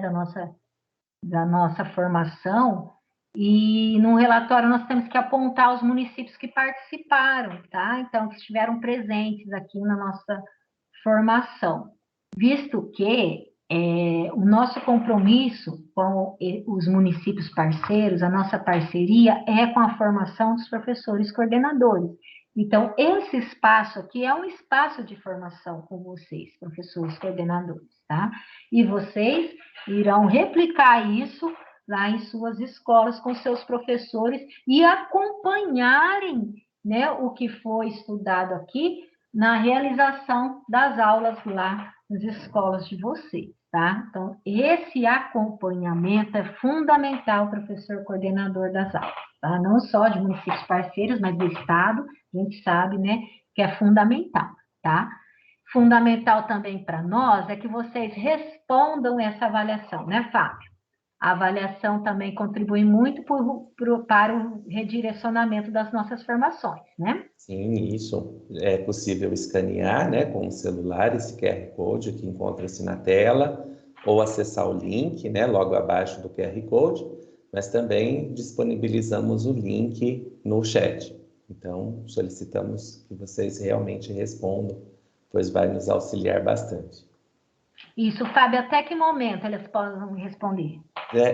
Speaker 2: da nossa formação, e no relatório nós temos que apontar os municípios que participaram, tá? Então, que estiveram presentes aqui na nossa formação, visto que o nosso compromisso com os municípios parceiros, a nossa parceria é com a formação dos professores coordenadores. Então, esse espaço aqui é um espaço de formação com vocês, professores coordenadores, tá? E vocês irão replicar isso lá em suas escolas com seus professores e acompanharem, né, o que foi estudado aqui na realização das aulas lá nas escolas de vocês, tá? Então, esse acompanhamento é fundamental, professor coordenador das aulas, tá? Não só de municípios parceiros, mas do Estado, a gente sabe, né, que é fundamental, tá? Fundamental também para nós é que vocês respondam essa avaliação, né, Fábio? A avaliação também contribui muito para o redirecionamento das nossas formações, né?
Speaker 6: Sim, isso. É possível escanear, né, com o celular esse QR Code que encontra-se na tela, ou acessar o link, né, logo abaixo do QR Code, mas também disponibilizamos o link no chat. Então, solicitamos que vocês realmente respondam, pois vai nos auxiliar bastante.
Speaker 2: Isso, Fábio, até que momento eles podem responder?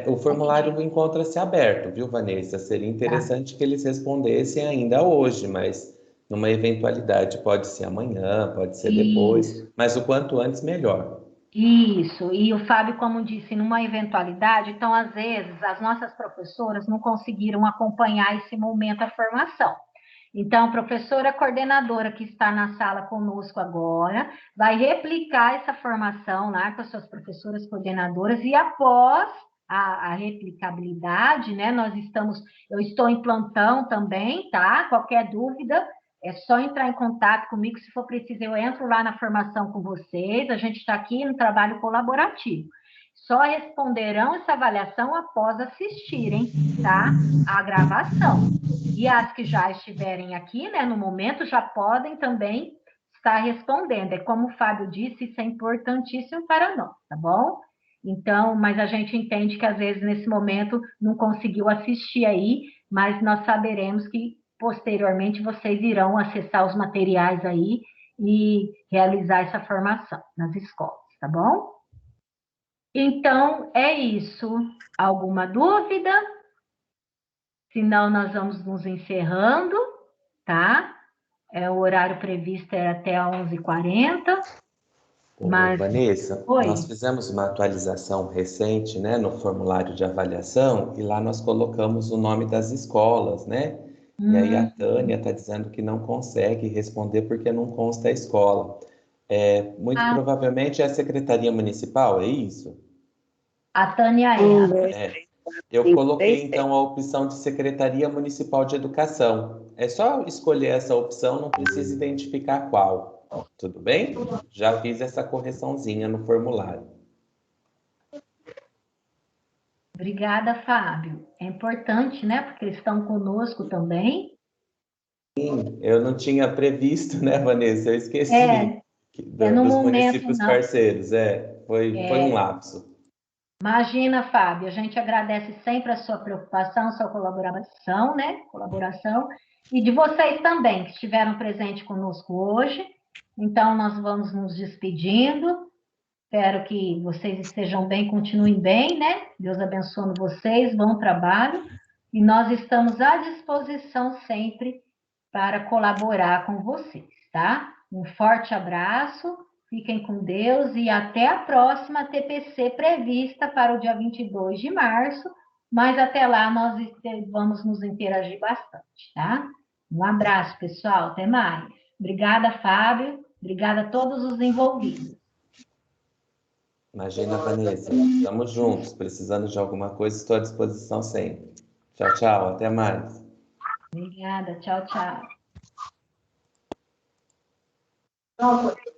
Speaker 6: O formulário encontra-se aberto, viu, Vanessa? Seria interessante que eles respondessem ainda hoje, mas numa eventualidade pode ser amanhã, pode ser depois, mas o quanto antes melhor.
Speaker 2: Isso, e o Fábio, como disse, numa eventualidade, então, às vezes, as nossas professoras não conseguiram acompanhar esse momento da formação. Então, a professora coordenadora que está na sala conosco agora vai replicar essa formação lá com as suas professoras coordenadoras e após a replicabilidade, né, eu estou em plantão também, tá? Qualquer dúvida, é só entrar em contato comigo, se for preciso eu entro lá na formação com vocês, a gente está aqui no trabalho colaborativo. Só responderão essa avaliação após assistirem, tá? A gravação. E as que já estiverem aqui, né, no momento, já podem também estar respondendo. É como o Fábio disse, isso é importantíssimo para nós, tá bom? Então, mas a gente entende que às vezes nesse momento não conseguiu assistir aí, mas nós saberemos que posteriormente vocês irão acessar os materiais aí e realizar essa formação nas escolas, tá bom? Então, é isso. Alguma dúvida? Senão, nós vamos nos encerrando, tá? O horário previsto era até 11h40. Mas...
Speaker 6: Vanessa,
Speaker 2: Oi.
Speaker 6: Nós fizemos uma atualização recente, né, no formulário de avaliação, e lá nós colocamos o nome das escolas, né? E aí a Tânia está dizendo que não consegue responder porque não consta a escola. Muito provavelmente é a Secretaria Municipal, é isso?
Speaker 2: A Tânia
Speaker 6: Eu coloquei, então, a opção de Secretaria Municipal de Educação. É só escolher essa opção, não precisa identificar qual. Tudo bem? Já fiz essa correçãozinha no formulário.
Speaker 2: Obrigada, Fábio. É importante, né? Porque eles estão conosco também.
Speaker 6: Sim, eu não tinha previsto, né, Vanessa? Eu esqueci dos municípios parceiros. Foi um lapso.
Speaker 2: Imagina, Fábio, a gente agradece sempre a sua preocupação, sua colaboração, né? E de vocês também, que estiveram presentes conosco hoje. Então, nós vamos nos despedindo. Espero que vocês estejam bem, continuem bem, né? Deus abençoe vocês, bom trabalho. E nós estamos à disposição sempre para colaborar com vocês, tá? Um forte abraço. Fiquem com Deus e até a próxima TPC prevista para o dia 22 de março, mas até lá nós vamos nos interagir bastante, tá? Um abraço, pessoal, até mais. Obrigada, Fábio, obrigada a todos os envolvidos.
Speaker 6: Imagina, Vanessa, estamos juntos. Precisando de alguma coisa, estou à disposição sempre. Tchau, tchau. Até mais.
Speaker 2: Obrigada. Tchau, tchau.
Speaker 5: Não, porque